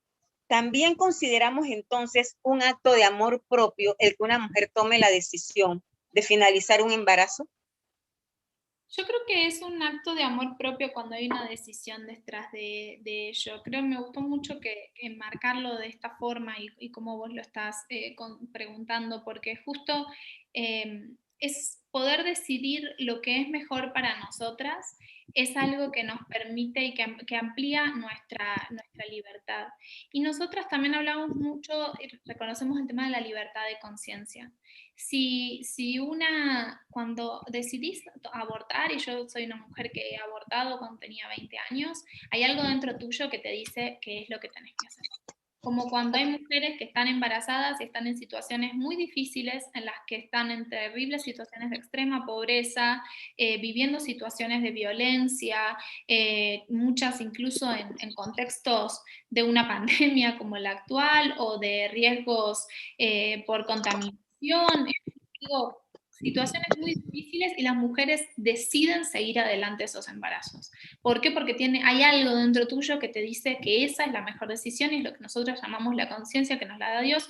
también consideramos entonces un acto de amor propio el que una mujer tome la decisión de finalizar un embarazo. Yo creo que es un acto de amor propio cuando hay una decisión detrás de ello. Me gustó mucho que enmarcarlo de esta forma, y como vos lo estás preguntando, porque justo es poder decidir lo que es mejor para nosotras, es algo que nos permite y que amplía nuestra libertad. Y nosotras también hablamos mucho y reconocemos el tema de la libertad de conciencia. Si cuando decidís abortar, y yo soy una mujer que he abortado cuando tenía 20 años, hay algo dentro tuyo que te dice qué es lo que tenés que hacer. Como cuando hay mujeres que están embarazadas y están en situaciones muy difíciles, en las que están en terribles situaciones de extrema pobreza, viviendo situaciones de violencia, muchas incluso en contextos de una pandemia como la actual, o de riesgos por contaminación. Digo, situaciones muy difíciles, y las mujeres deciden seguir adelante esos embarazos. ¿Por qué? Porque hay algo dentro tuyo que te dice que esa es la mejor decisión, y es lo que nosotros llamamos la conciencia, que nos la da Dios.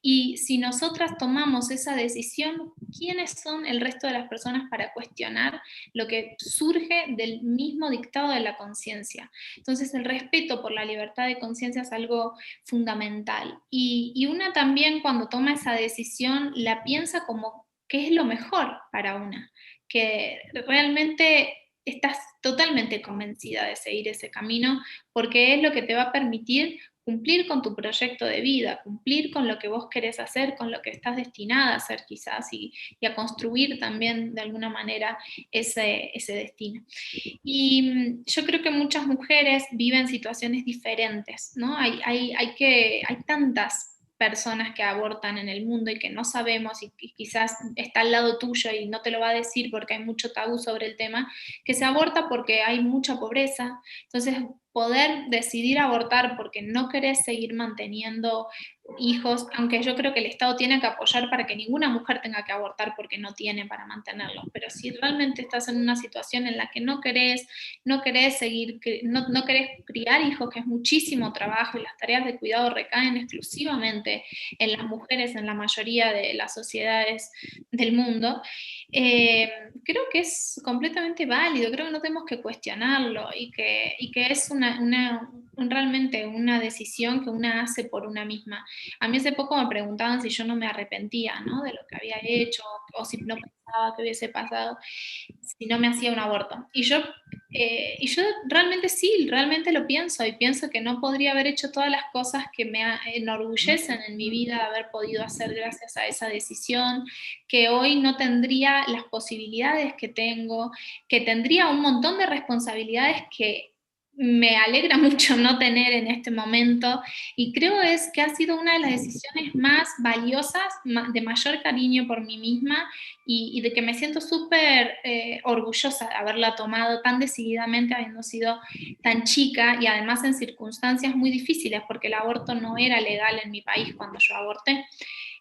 Y si nosotras tomamos esa decisión, ¿quiénes son el resto de las personas para cuestionar lo que surge del mismo dictado de la conciencia? Entonces, el respeto por la libertad de conciencia es algo fundamental. Y una también, cuando toma esa decisión, la piensa como qué es lo mejor para una, que realmente estás totalmente convencida de seguir ese camino, porque es lo que te va a permitir cumplir con tu proyecto de vida, cumplir con lo que vos querés hacer, con lo que estás destinada a hacer quizás, y a construir también de alguna manera ese destino. Y yo creo que muchas mujeres viven situaciones diferentes, ¿no? Hay tantas personas que abortan en el mundo y que no sabemos, y quizás está al lado tuyo y no te lo va a decir porque hay mucho tabú sobre el tema, que se aborta porque hay mucha pobreza. Entonces, poder decidir abortar porque no querés seguir manteniendo hijos, aunque yo creo que el Estado tiene que apoyar para que ninguna mujer tenga que abortar porque no tiene para mantenerlos, pero si realmente estás en una situación en la que no querés seguir, no querés criar hijos, que es muchísimo trabajo, y las tareas de cuidado recaen exclusivamente en las mujeres en la mayoría de las sociedades del mundo, creo que es completamente válido, creo que no tenemos que cuestionarlo, y que es realmente una decisión que una hace por una misma. A mí hace poco me preguntaban si yo no me arrepentía, ¿no?, de lo que había hecho, o si no pensaba que hubiese pasado si no me hacía un aborto. Y yo realmente sí, realmente lo pienso, y pienso que no podría haber hecho todas las cosas que me enorgullecen en mi vida haber podido hacer gracias a esa decisión, que hoy no tendría las posibilidades que tengo, que tendría un montón de responsabilidades que me alegra mucho no tener en este momento, y creo que ha sido una de las decisiones más valiosas, de mayor cariño por mí misma, y de que me siento súper orgullosa de haberla tomado tan decididamente, habiendo sido tan chica, y además en circunstancias muy difíciles, porque el aborto no era legal en mi país cuando yo aborté.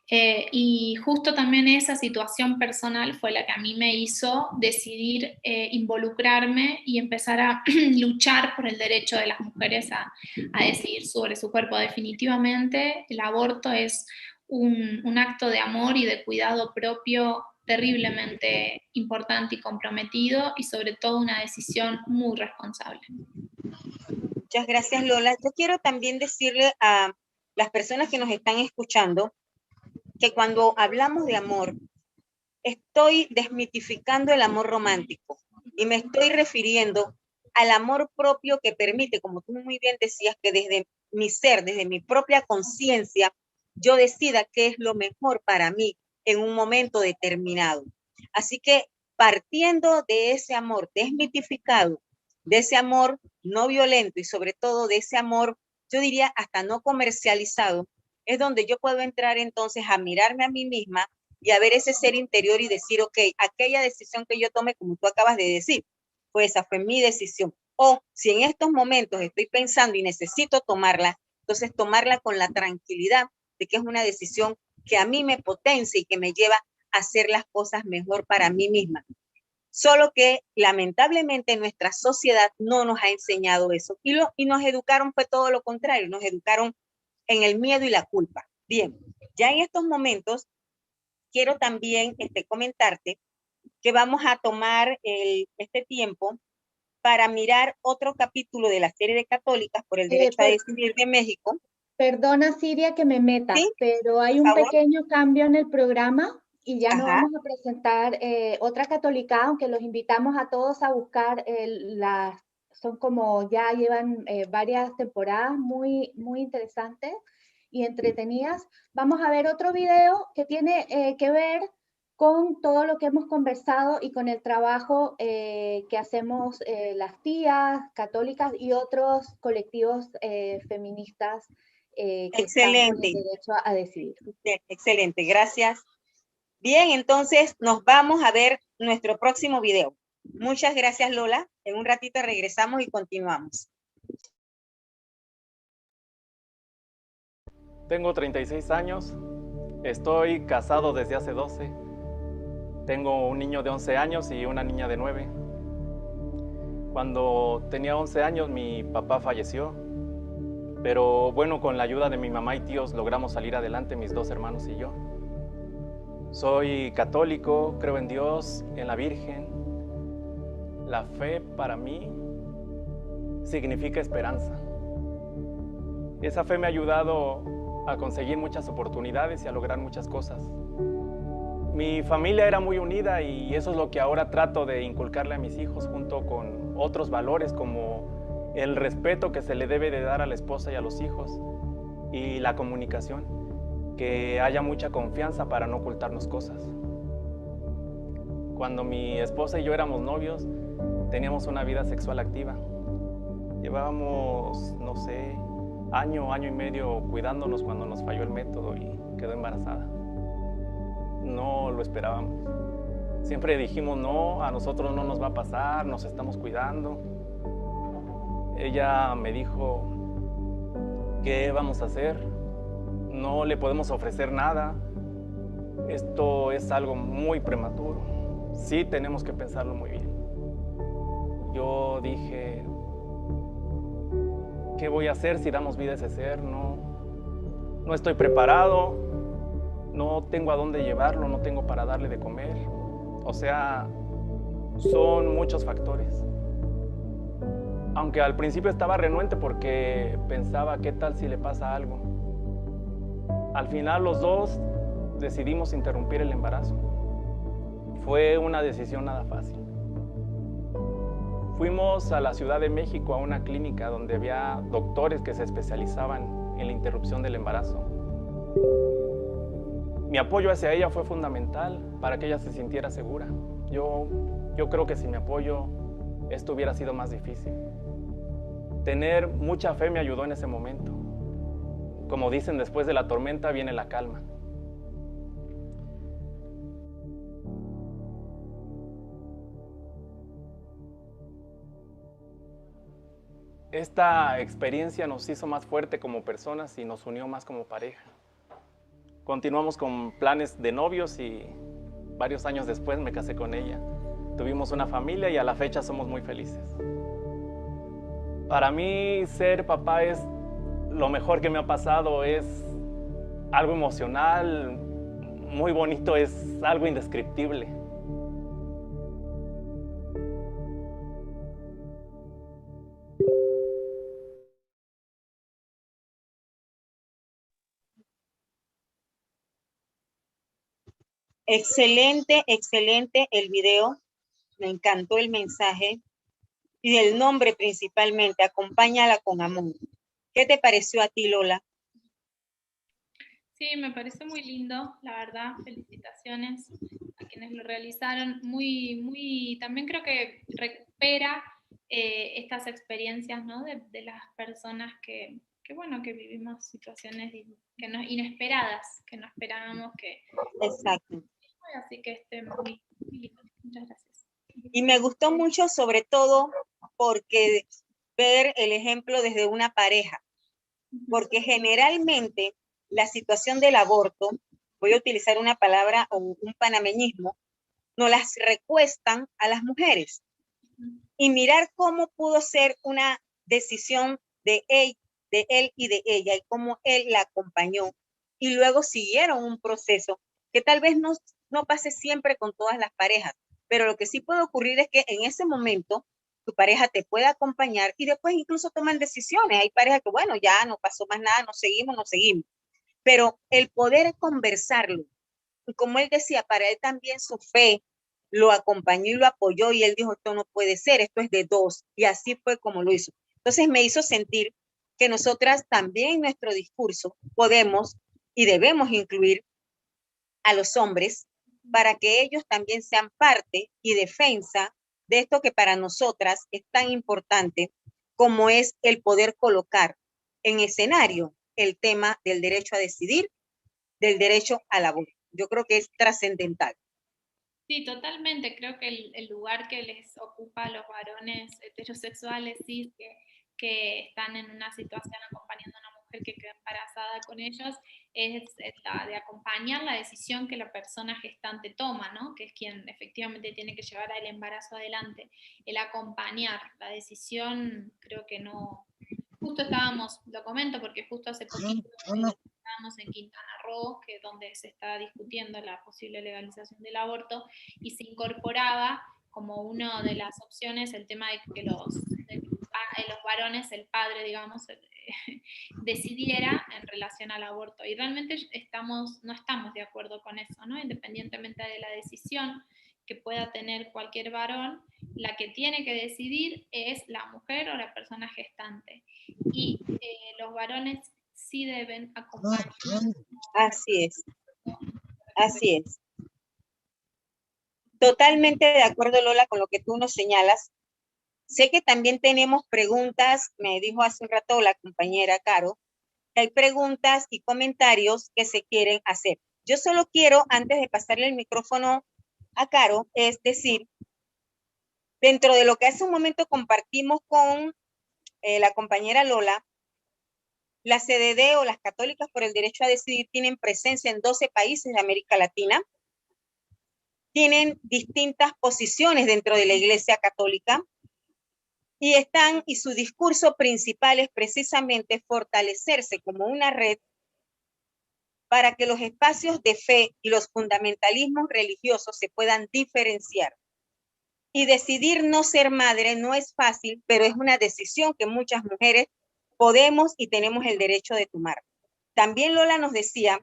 Y justo también esa situación personal fue la que a mí me hizo decidir involucrarme y empezar a luchar por el derecho de las mujeres a decidir sobre su cuerpo. Definitivamente el aborto es un acto de amor y de cuidado propio terriblemente importante y comprometido, y sobre todo una decisión muy responsable. Muchas gracias, Lola. Yo quiero también decirle a las personas que nos están escuchando que cuando hablamos de amor, estoy desmitificando el amor romántico y me estoy refiriendo al amor propio que permite, como tú muy bien decías, que desde mi ser, desde mi propia conciencia, yo decida qué es lo mejor para mí en un momento determinado. Así que partiendo de ese amor desmitificado, de ese amor no violento y sobre todo de ese amor, yo diría hasta no comercializado, es donde yo puedo entrar entonces a mirarme a mí misma y a ver ese ser interior y decir, ok, aquella decisión que yo tomé, como tú acabas de decir, pues esa fue mi decisión. O si en estos momentos estoy pensando y necesito tomarla, entonces tomarla con la tranquilidad de que es una decisión que a mí me potencia y que me lleva a hacer las cosas mejor para mí misma. Solo que lamentablemente nuestra sociedad no nos ha enseñado eso y nos educaron fue todo lo contrario, nos educaron en el miedo y la culpa. Bien, ya en estos momentos quiero también comentarte que vamos a tomar este tiempo para mirar otro capítulo de la serie de Católicas por el derecho a decidir de México. Perdona, Siria, que me meta, ¿sí? Pero hay un pequeño cambio en el programa y ya no vamos a presentar otra católica, aunque los invitamos a todos a buscar son como ya llevan varias temporadas muy, muy interesantes y entretenidas. Vamos a ver otro video que tiene que ver con todo lo que hemos conversado y con el trabajo que hacemos las tías católicas y otros colectivos feministas que excelente. Están con el derecho a decidir. Excelente, gracias. Bien, entonces nos vamos a ver nuestro próximo video. Muchas gracias, Lola. En un ratito regresamos y continuamos. Tengo 36 años, estoy casado desde hace 12, tengo un niño de 11 años y una niña de 9. Cuando tenía 11 años mi papá falleció, pero bueno, con la ayuda de mi mamá y tíos logramos salir adelante, mis 2 hermanos y yo. Soy católico, creo en Dios, en la Virgen. La fe para mí significa esperanza. Esa fe me ha ayudado a conseguir muchas oportunidades y a lograr muchas cosas. Mi familia era muy unida y eso es lo que ahora trato de inculcarle a mis hijos junto con otros valores como el respeto que se le debe de dar a la esposa y a los hijos y la comunicación, que haya mucha confianza para no ocultarnos cosas. Cuando mi esposa y yo éramos novios, teníamos una vida sexual activa. Llevábamos, no sé, año y medio cuidándonos cuando nos falló el método y quedó embarazada. No lo esperábamos. Siempre dijimos, no, a nosotros no nos va a pasar, nos estamos cuidando. Ella me dijo, ¿qué vamos a hacer? No le podemos ofrecer nada. Esto es algo muy prematuro. Sí tenemos que pensarlo muy bien. Yo dije, ¿qué voy a hacer si damos vida a ese ser? No estoy preparado, no tengo a dónde llevarlo, no tengo para darle de comer. O sea, son muchos factores. Aunque al principio estaba renuente porque pensaba, ¿qué tal si le pasa algo? Al final los dos decidimos interrumpir el embarazo. Fue una decisión nada fácil. Fuimos a la Ciudad de México a una clínica donde había doctores que se especializaban en la interrupción del embarazo. Mi apoyo hacia ella fue fundamental para que ella se sintiera segura. Yo creo que sin mi apoyo esto hubiera sido más difícil. Tener mucha fe me ayudó en ese momento. Como dicen, después de la tormenta viene la calma. Esta experiencia nos hizo más fuerte como personas y nos unió más como pareja. continuamos con planes de novios y varios años después me casé con ella. Tuvimos una familia y a la fecha somos muy felices. Para mí ser papá es lo mejor que me ha pasado, es algo emocional, muy bonito, es algo indescriptible. Excelente, excelente el video. Me encantó el mensaje y el nombre principalmente, acompáñala con amor. ¿Qué te pareció a ti, Lola? Sí, me pareció muy lindo, la verdad. Felicitaciones a quienes lo realizaron. También creo que recupera estas experiencias, ¿no? de las personas que vivimos situaciones inesperadas, que no esperábamos que... Exacto. Así que muy lindo. Muchas gracias. Y me gustó mucho, sobre todo, porque ver el ejemplo desde una pareja, porque generalmente la situación del aborto, voy a utilizar una palabra o un panameñismo, no las recuestan a las mujeres. Y mirar cómo pudo ser una decisión de él y de ella, y cómo él la acompañó, y luego siguieron un proceso que tal vez no pase siempre con todas las parejas, pero lo que sí puede ocurrir es que en ese momento tu pareja te puede acompañar y después incluso toman decisiones. Hay parejas que, bueno, ya no pasó más nada, no seguimos. Pero el poder conversarlo, y como él decía, para él también su fe lo acompañó y lo apoyó, y él dijo, esto no puede ser, esto es de dos, y así fue como lo hizo. Entonces me hizo sentir que nosotras también en nuestro discurso podemos y debemos incluir a los hombres para que ellos también sean parte y defensa de esto que para nosotras es tan importante como es el poder colocar en escenario el tema del derecho a decidir, del derecho al aborto. Yo creo que es trascendental. Sí, totalmente. Creo que el lugar que les ocupa a los varones heterosexuales, sí, que están en una situación acompañando a una mujer que queda embarazada con ellos, es la de acompañar la decisión que la persona gestante toma, ¿no? Que es quien efectivamente tiene que llevar el embarazo adelante. El acompañar la decisión, creo que no... Justo lo comento porque justo hace poquito estábamos en Quintana Roo, que es donde se está discutiendo la posible legalización del aborto, y se incorporaba como una de las opciones el tema de que los varones, el padre, digamos, decidiera en relación al aborto. Y realmente no estamos de acuerdo con eso, ¿no? Independientemente de la decisión que pueda tener cualquier varón, la que tiene que decidir es la mujer o la persona gestante. Y los varones sí deben acompañar. Así es. Así es. Totalmente de acuerdo, Lola, con lo que tú nos señalas. Sé que también tenemos preguntas, me dijo hace un rato la compañera Caro, que hay preguntas y comentarios que se quieren hacer. Yo solo quiero, antes de pasarle el micrófono a Caro, es decir, dentro de lo que hace un momento compartimos con la compañera Lola, la CDD o las Católicas por el Derecho a Decidir tienen presencia en 12 países de América Latina, tienen distintas posiciones dentro de la Iglesia Católica y su discurso principal es precisamente fortalecerse como una red para que los espacios de fe y los fundamentalismos religiosos se puedan diferenciar. Y decidir no ser madre no es fácil, pero es una decisión que muchas mujeres podemos y tenemos el derecho de tomar. También Lola nos decía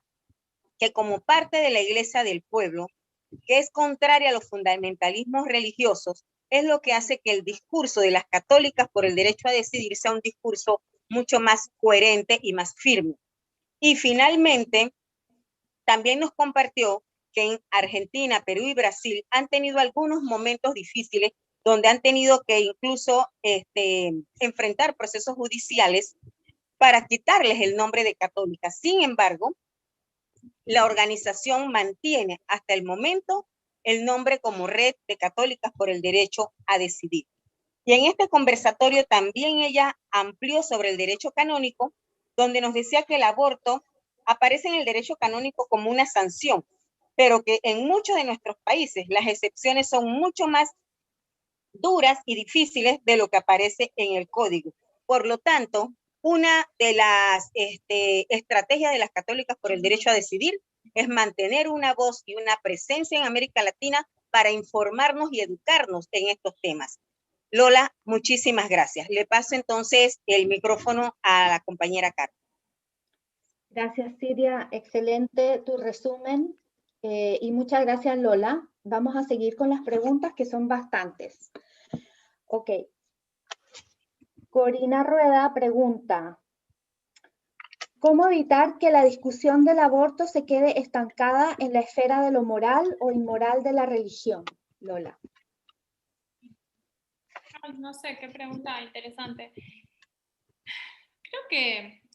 que como parte de la Iglesia del Pueblo, que es contraria a los fundamentalismos religiosos, es lo que hace que el discurso de las católicas por el derecho a decidir sea un discurso mucho más coherente y más firme. Y finalmente, también nos compartió que en Argentina, Perú y Brasil han tenido algunos momentos difíciles donde han tenido que incluso enfrentar procesos judiciales para quitarles el nombre de católica. Sin embargo, la organización mantiene hasta el momento el nombre como Red de Católicas por el Derecho a Decidir. Y en este conversatorio también ella amplió sobre el derecho canónico, donde nos decía que el aborto aparece en el derecho canónico como una sanción, pero que en muchos de nuestros países las excepciones son mucho más duras y difíciles de lo que aparece en el código. Por lo tanto, una de las estrategias de las católicas por el derecho a decidir es mantener una voz y una presencia en América Latina para informarnos y educarnos en estos temas. Lola, muchísimas gracias. Le paso entonces el micrófono a la compañera Carmen. Gracias, Siria. Excelente tu resumen. Y muchas gracias, Lola. Vamos a seguir con las preguntas, que son bastantes. Ok. Corina Rueda pregunta: ¿cómo evitar que la discusión del aborto se quede estancada en la esfera de lo moral o inmoral de la religión? Lola. No sé, qué pregunta interesante.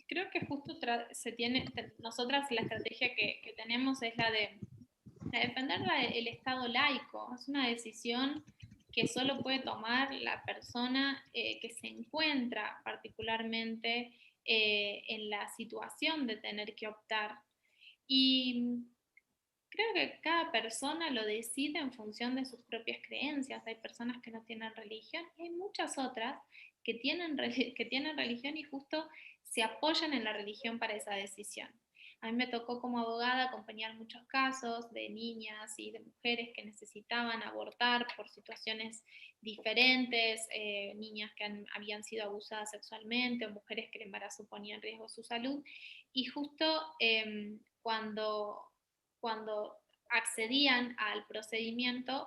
Creo que justo nosotras la estrategia que tenemos es la de defender el Estado laico. Es una decisión que solo puede tomar la persona que se encuentra particularmente en la situación de tener que optar. Y creo que cada persona lo decide en función de sus propias creencias. Hay personas que no tienen religión y hay muchas otras que tienen religión y justo se apoyan en la religión para esa decisión. A mí me tocó como abogada acompañar muchos casos de niñas y de mujeres que necesitaban abortar por situaciones diferentes, niñas que habían sido abusadas sexualmente o mujeres que el embarazo ponía en riesgo su salud. Y justo cuando accedían al procedimiento,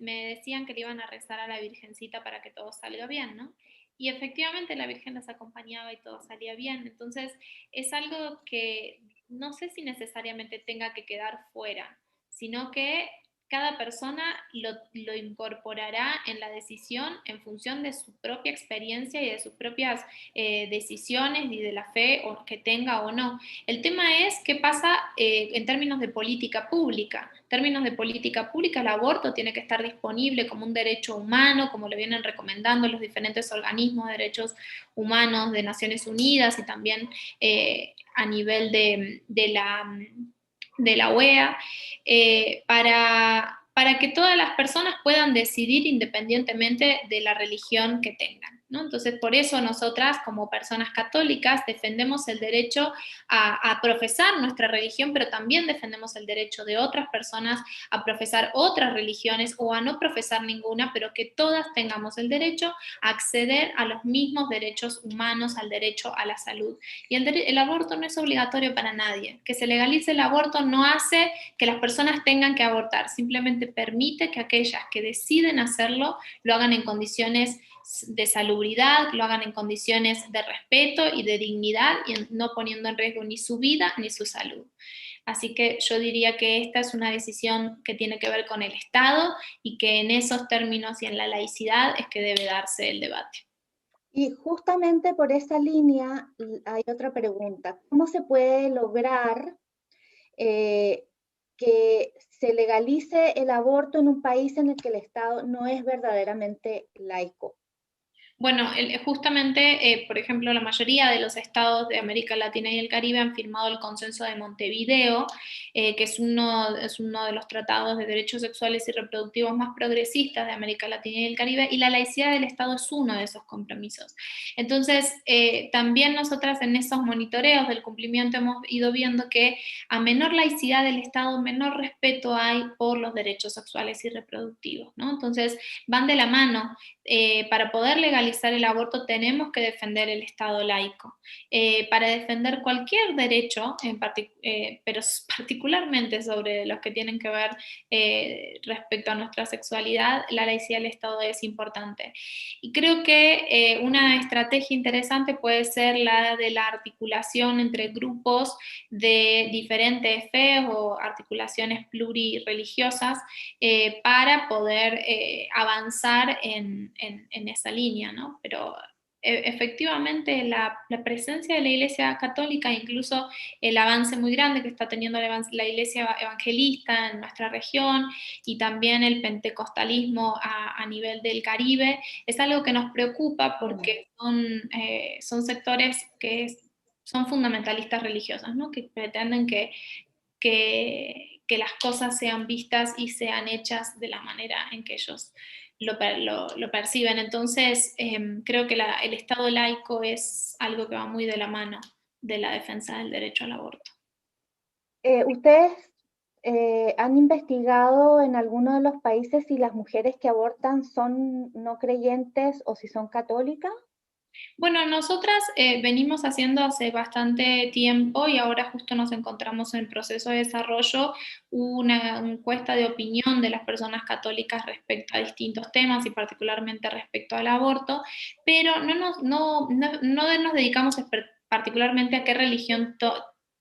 me decían que le iban a rezar a la Virgencita para que todo salga bien, ¿no? Y efectivamente la Virgen las acompañaba y todo salía bien. Entonces es algo que no sé si necesariamente tenga que quedar fuera, sino que cada persona lo incorporará en la decisión en función de su propia experiencia y de sus propias decisiones y de la fe que tenga o no. El tema es qué pasa en términos de política pública. En términos de política pública, el aborto tiene que estar disponible como un derecho humano, como lo vienen recomendando los diferentes organismos de derechos humanos de Naciones Unidas y también a nivel de la OEA, para que todas las personas puedan decidir independientemente de la religión que tengan, ¿no? Entonces, por eso nosotras, como personas católicas, defendemos el derecho a profesar nuestra religión, pero también defendemos el derecho de otras personas a profesar otras religiones o a no profesar ninguna, pero que todas tengamos el derecho a acceder a los mismos derechos humanos, al derecho a la salud. Y el aborto no es obligatorio para nadie. Que se legalice el aborto no hace que las personas tengan que abortar, simplemente permite que aquellas que deciden hacerlo lo hagan en condiciones de salubridad, lo hagan en condiciones de respeto y de dignidad y no poniendo en riesgo ni su vida ni su salud. Así que yo diría que esta es una decisión que tiene que ver con el Estado y que en esos términos y en la laicidad es que debe darse el debate. Y justamente por esa línea hay otra pregunta. ¿Cómo se puede lograr que se legalice el aborto en un país en el que el Estado no es verdaderamente laico? Bueno, justamente, por ejemplo, la mayoría de los estados de América Latina y el Caribe han firmado el Consenso de Montevideo, que es uno de los tratados de derechos sexuales y reproductivos más progresistas de América Latina y el Caribe, y la laicidad del Estado es uno de esos compromisos. Entonces, también nosotras en esos monitoreos del cumplimiento hemos ido viendo que a menor laicidad del Estado, menor respeto hay por los derechos sexuales y reproductivos, ¿no? Entonces, van de la mano. Para poder legalizar el aborto tenemos que defender el Estado laico. Para defender cualquier derecho, pero particularmente sobre los que tienen que ver respecto a nuestra sexualidad, la laicidad del Estado es importante. Y creo que una estrategia interesante puede ser la de la articulación entre grupos de diferentes fe o articulaciones plurireligiosas para poder avanzar en esa línea, ¿no? Pero efectivamente la presencia de la Iglesia Católica, incluso el avance muy grande que está teniendo la Iglesia Evangelista en nuestra región y también el pentecostalismo a nivel del Caribe, es algo que nos preocupa porque son sectores que son fundamentalistas religiosas, ¿no? Que pretenden que las cosas sean vistas y sean hechas de la manera en que ellos lo perciben. Entonces, creo que el Estado laico es algo que va muy de la mano de la defensa del derecho al aborto. ¿Ustedes han investigado en alguno de los países si las mujeres que abortan son no creyentes o si son católicas? Bueno, nosotras venimos haciendo hace bastante tiempo y ahora justo nos encontramos en proceso de desarrollo una encuesta de opinión de las personas católicas respecto a distintos temas y particularmente respecto al aborto, pero no nos dedicamos particularmente a qué religión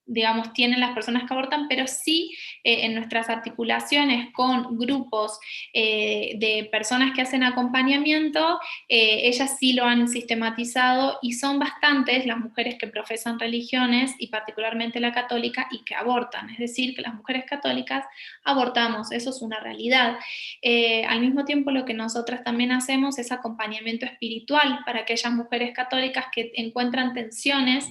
digamos, tienen las personas que abortan, pero sí en nuestras articulaciones con grupos de personas que hacen acompañamiento, ellas sí lo han sistematizado y son bastantes las mujeres que profesan religiones y particularmente la católica y que abortan, es decir, que las mujeres católicas abortamos, eso es una realidad. Al mismo tiempo lo que nosotras también hacemos es acompañamiento espiritual para aquellas mujeres católicas que encuentran tensiones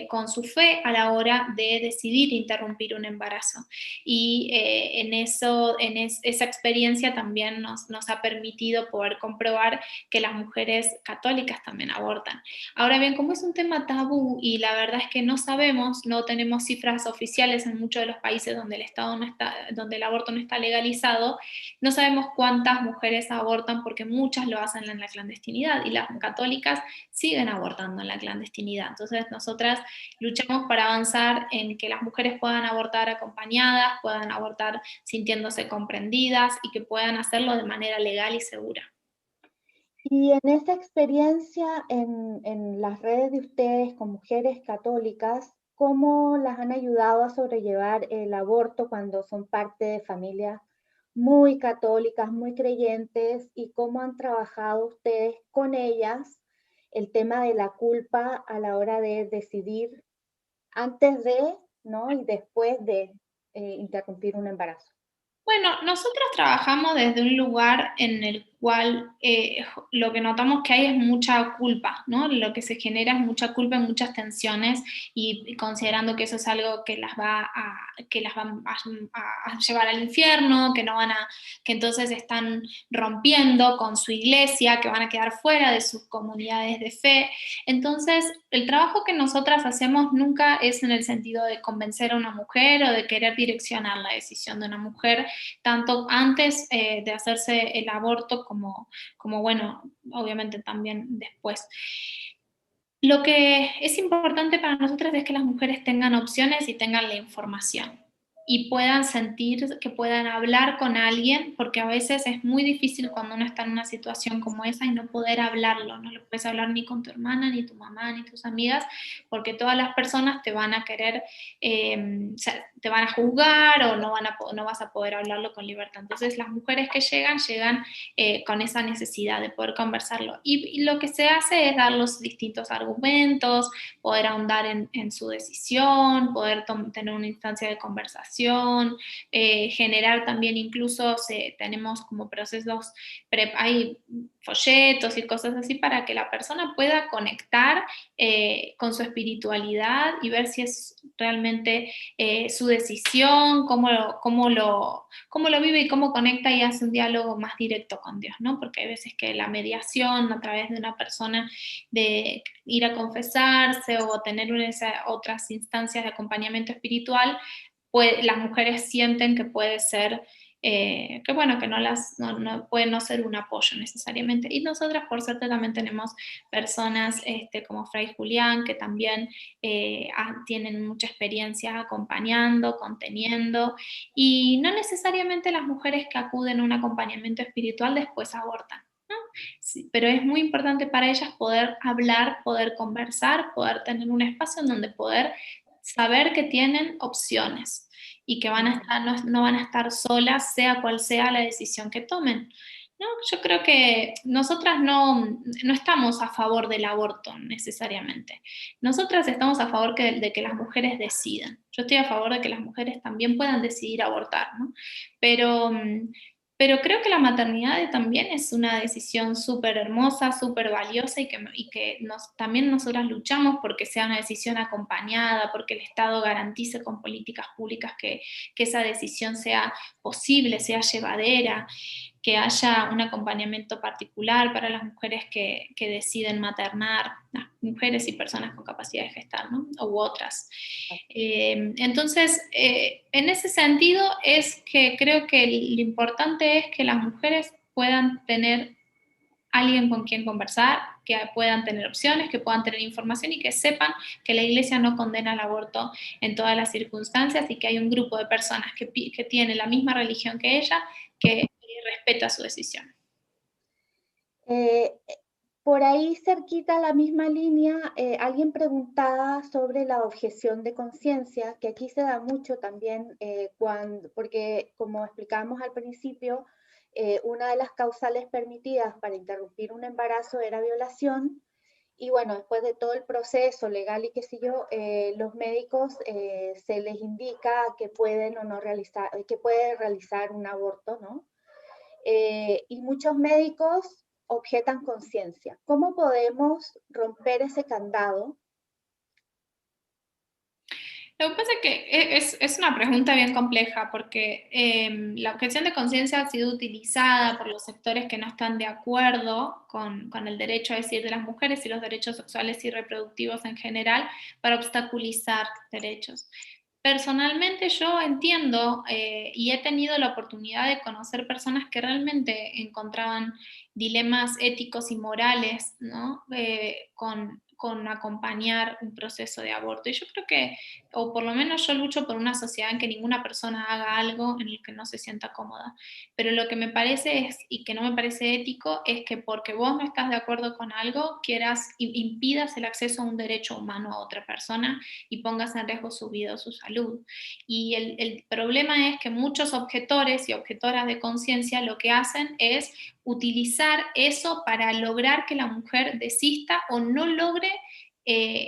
con su fe a la hora de decidir interrumpir un embarazo. Y esa experiencia también nos ha permitido poder comprobar que las mujeres católicas también abortan. Ahora bien, como es un tema tabú y la verdad es que no sabemos, no tenemos cifras oficiales en muchos de los países donde donde el aborto no está legalizado, no sabemos cuántas mujeres abortan porque muchas lo hacen en la clandestinidad y las católicas siguen abortando en la clandestinidad. Entonces nosotras luchamos para avanzar en que las mujeres puedan abortar acompañadas, puedan abortar sintiéndose comprendidas y que puedan hacerlo de manera legal y segura. Y en esta experiencia, en las redes de ustedes con mujeres católicas, ¿cómo las han ayudado a sobrellevar el aborto cuando son parte de familias muy católicas, muy creyentes? ¿Y cómo han trabajado ustedes con ellas el tema de la culpa a la hora de decidir antes de, ¿no? Y después de interrumpir un embarazo? Bueno, nosotros trabajamos desde un lugar en el cual lo que notamos que hay es mucha culpa, ¿no? Lo que se genera es mucha culpa y muchas tensiones y considerando que eso es algo que las va a llevar al infierno, que entonces están rompiendo con su iglesia, que van a quedar fuera de sus comunidades de fe. Entonces, el trabajo que nosotras hacemos nunca es en el sentido de convencer a una mujer o de querer direccionar la decisión de una mujer, tanto antes de hacerse el aborto como, bueno, obviamente también después. Lo que es importante para nosotros es que las mujeres tengan opciones y tengan la información y puedan sentir que puedan hablar con alguien, porque a veces es muy difícil cuando uno está en una situación como esa y no poder hablarlo, no lo puedes hablar ni con tu hermana, ni tu mamá, ni tus amigas, porque todas las personas te van a querer, te van a juzgar o no vas a poder hablarlo con libertad. Entonces las mujeres que llegan con esa necesidad de poder conversarlo y lo que se hace es dar los distintos argumentos, poder ahondar en su decisión, poder tener una instancia de conversación, generar también incluso tenemos como procesos, hay folletos y cosas así para que la persona pueda conectar con su espiritualidad y ver si es realmente su decisión, cómo lo vive y cómo conecta y hace un diálogo más directo con Dios, ¿no? Porque hay veces que la mediación a través de una persona, de ir a confesarse o tener otras instancias de acompañamiento espiritual, las mujeres sienten que puede ser, que bueno, que no puede no ser un apoyo necesariamente. Y nosotras, por suerte, también tenemos personas como Fray Julián, que también tienen mucha experiencia acompañando, conteniendo, y no necesariamente las mujeres que acuden a un acompañamiento espiritual después abortan, ¿no? Sí, pero es muy importante para ellas poder hablar, poder conversar, poder tener un espacio en donde poder saber que tienen opciones y que no van a estar solas, sea cual sea la decisión que tomen, ¿no? Yo creo que nosotras no estamos a favor del aborto necesariamente. Nosotras estamos a favor de que las mujeres decidan. Yo estoy a favor de que las mujeres también puedan decidir abortar, ¿no? Pero Pero creo que la maternidad también es una decisión súper hermosa, súper valiosa y que también nosotras luchamos porque sea una decisión acompañada, porque el Estado garantice con políticas públicas que esa decisión sea posible, sea llevadera, que haya un acompañamiento particular para las mujeres que deciden maternar, las mujeres y personas con capacidad de gestar, ¿no? U otras. Entonces, en ese sentido es que creo que lo importante es que las mujeres puedan tener alguien con quien conversar, que puedan tener opciones, que puedan tener información y que sepan que la Iglesia no condena el aborto en todas las circunstancias y que hay un grupo de personas que tiene la misma religión que ella, que respeta su decisión. Por ahí cerquita a la misma línea, alguien preguntaba sobre la objeción de conciencia, que aquí se da mucho también, porque como explicábamos al principio, una de las causales permitidas para interrumpir un embarazo era violación, y bueno, después de todo el proceso legal y qué sé yo, los médicos se les indica que pueden o no realizar, que puede realizar un aborto, ¿no? Y muchos médicos objetan conciencia. ¿Cómo podemos romper ese candado? Lo que pasa es que es una pregunta bien compleja porque la objeción de conciencia ha sido utilizada por los sectores que no están de acuerdo con el derecho a decidir de las mujeres y los derechos sexuales y reproductivos en general para obstaculizar derechos. Personalmente yo entiendo y he tenido la oportunidad de conocer personas que realmente encontraban dilemas éticos y morales, ¿no? Con acompañar un proceso de aborto. Y yo creo que, o por lo menos yo lucho por una sociedad en que ninguna persona haga algo en el que no se sienta cómoda. Pero lo que me parece y que no me parece ético, es que porque vos no estás de acuerdo con algo, impidas el acceso a un derecho humano a otra persona y pongas en riesgo su vida o su salud. Y el problema es que muchos objetores y objetoras de conciencia lo que hacen es utilizar eso para lograr que la mujer desista o no logre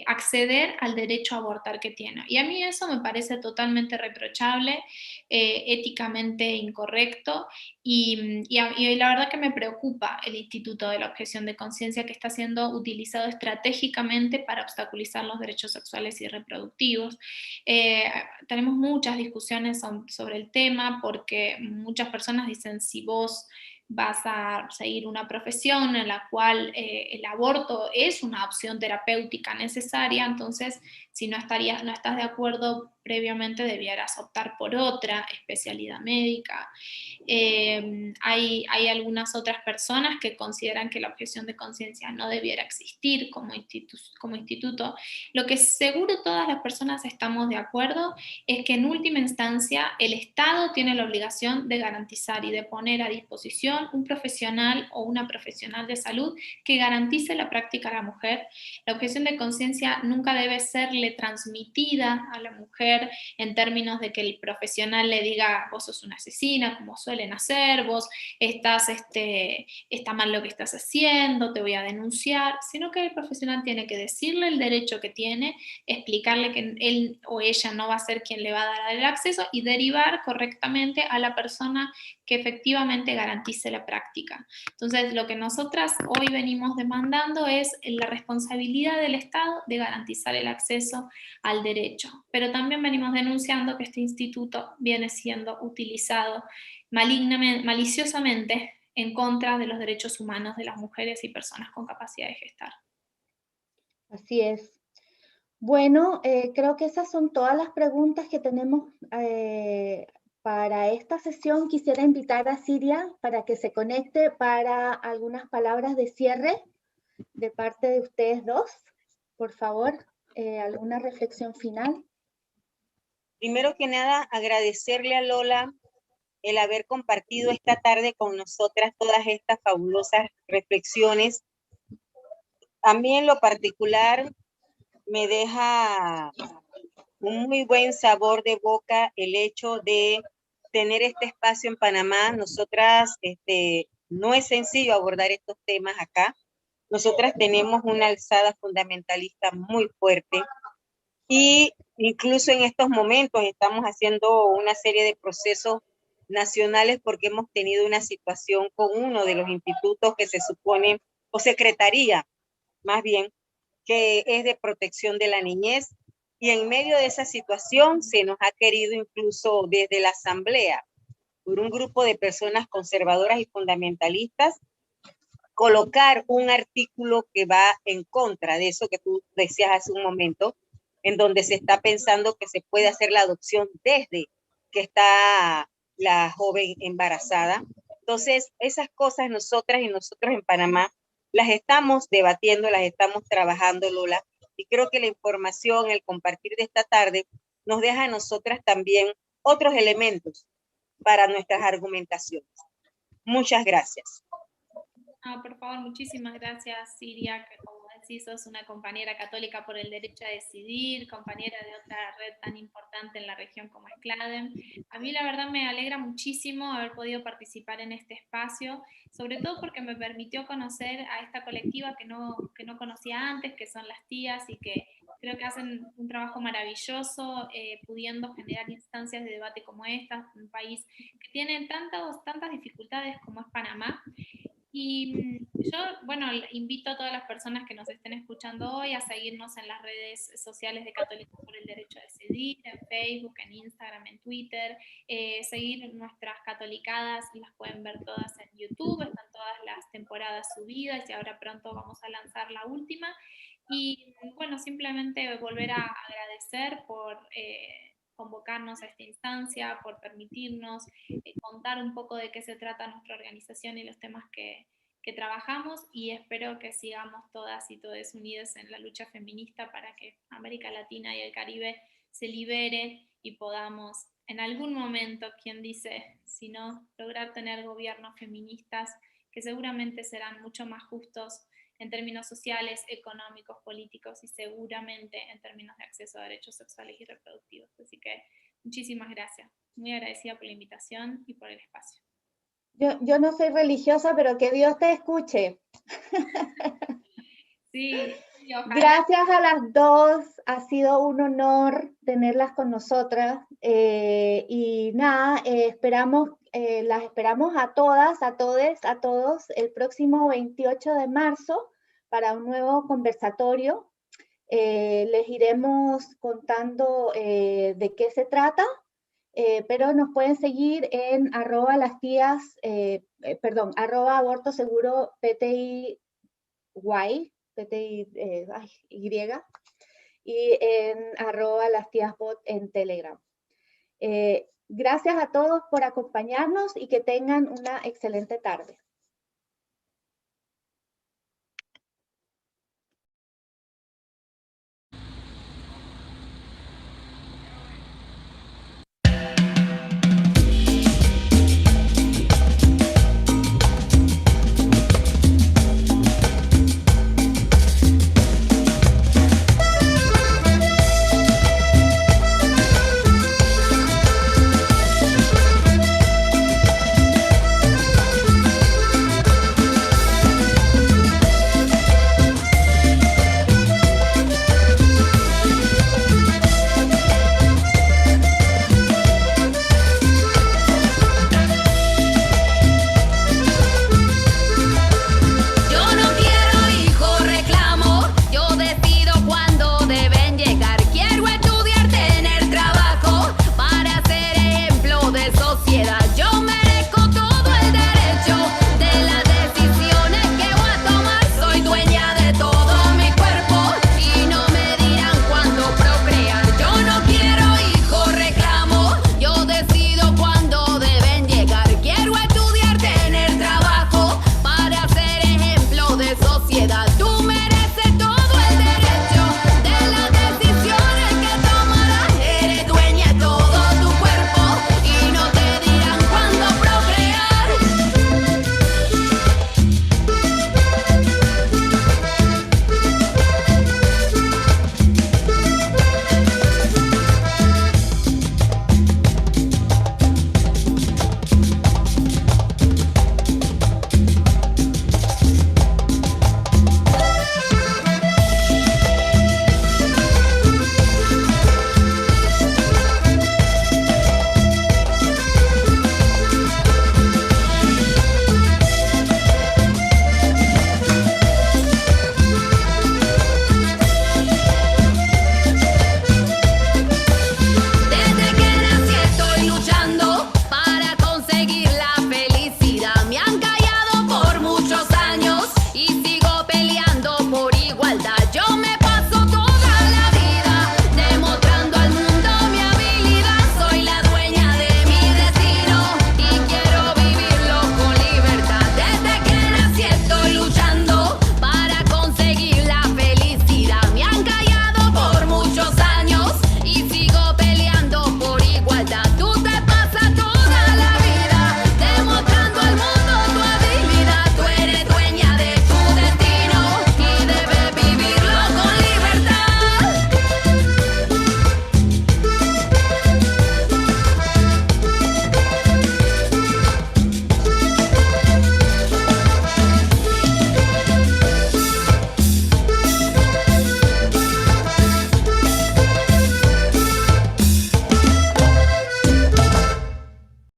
acceder al derecho a abortar que tiene. Y a mí eso me parece totalmente reprochable, éticamente incorrecto, y la verdad que me preocupa el instituto de la objeción de conciencia, que está siendo utilizado estratégicamente para obstaculizar los derechos sexuales y reproductivos. Tenemos muchas discusiones sobre el tema porque muchas personas dicen, si vos vas a seguir una profesión en la cual el aborto es una opción terapéutica necesaria, entonces si no estás de acuerdo previamente, debieras optar por otra especialidad médica. Hay algunas otras personas que consideran que la objeción de conciencia no debiera existir como instituto. Lo que seguro todas las personas estamos de acuerdo es que en última instancia el Estado tiene la obligación de garantizar y de poner a disposición un profesional o una profesional de salud que garantice la práctica a la mujer. La objeción de conciencia nunca debe serle transmitida a la mujer en términos de que el profesional le diga, vos sos una asesina, como suelen hacer, vos está mal lo que estás haciendo, te voy a denunciar, sino que el profesional tiene que decirle el derecho que tiene, explicarle que él o ella no va a ser quien le va a dar el acceso y derivar correctamente a la persona que efectivamente garantice la práctica. Entonces, lo que nosotras hoy venimos demandando es la responsabilidad del Estado de garantizar el acceso al derecho, pero también venimos denunciando que este instituto viene siendo utilizado maliciosamente en contra de los derechos humanos de las mujeres y personas con capacidad de gestar. Así es. Bueno, creo que esas son todas las preguntas que tenemos para esta sesión. Quisiera invitar a Siria para que se conecte para algunas palabras de cierre de parte de ustedes dos. Por favor, ¿alguna reflexión final? Primero que nada, agradecerle a Lola el haber compartido esta tarde con nosotras todas estas fabulosas reflexiones. A mí en lo particular me deja un muy buen sabor de boca el hecho de tener este espacio en Panamá. Nosotras, no es sencillo abordar estos temas acá. Nosotras tenemos una alzada fundamentalista muy fuerte y incluso en estos momentos estamos haciendo una serie de procesos nacionales porque hemos tenido una situación con uno de los institutos que se supone, o secretaría más bien, que es de protección de la niñez, y en medio de esa situación se nos ha querido incluso desde la asamblea, por un grupo de personas conservadoras y fundamentalistas, colocar un artículo que va en contra de eso que tú decías hace un momento, en donde se está pensando que se puede hacer la adopción desde que está la joven embarazada. Entonces, esas cosas nosotras y nosotros en Panamá las estamos debatiendo, las estamos trabajando, Lola, y creo que la información, el compartir de esta tarde, nos deja a nosotras también otros elementos para nuestras argumentaciones. Muchas gracias. Por favor, muchísimas gracias, Siria, que como decís, sos una compañera católica por el derecho a decidir, compañera de otra red tan importante en la región como es CLADEM. A mí la verdad me alegra muchísimo haber podido participar en este espacio, sobre todo porque me permitió conocer a esta colectiva que no conocía antes, que son las tías, y que creo que hacen un trabajo maravilloso, pudiendo generar instancias de debate como esta, un país que tiene tantas dificultades como es Panamá. Y yo, bueno, invito a todas las personas que nos estén escuchando hoy a seguirnos en las redes sociales de Católicos por el Derecho a Decidir, en Facebook, en Instagram, en Twitter, seguir nuestras catolicadas, las pueden ver todas en YouTube, están todas las temporadas subidas y ahora pronto vamos a lanzar la última. Y bueno, simplemente volver a agradecer por convocarnos a esta instancia, por permitirnos contar un poco de qué se trata nuestra organización y los temas que trabajamos, y espero que sigamos todas y todos unidos en la lucha feminista para que América Latina y el Caribe se libere y podamos en algún momento, quien dice, si no, lograr tener gobiernos feministas que seguramente serán mucho más justos en términos sociales, económicos, políticos y seguramente en términos de acceso a derechos sexuales y reproductivos. Así que muchísimas gracias. Muy agradecida por la invitación y por el espacio. Yo no soy religiosa, pero que Dios te escuche. Sí, y ojalá. Gracias a las dos, ha sido un honor tenerlas con nosotras. Y nada, las esperamos a todas, a todos el próximo 28 de marzo para un nuevo conversatorio. Les iremos contando de qué se trata. Pero nos pueden seguir en @abortoseguro PTY, y en @lastiasbot en Telegram. Gracias a todos por acompañarnos y que tengan una excelente tarde.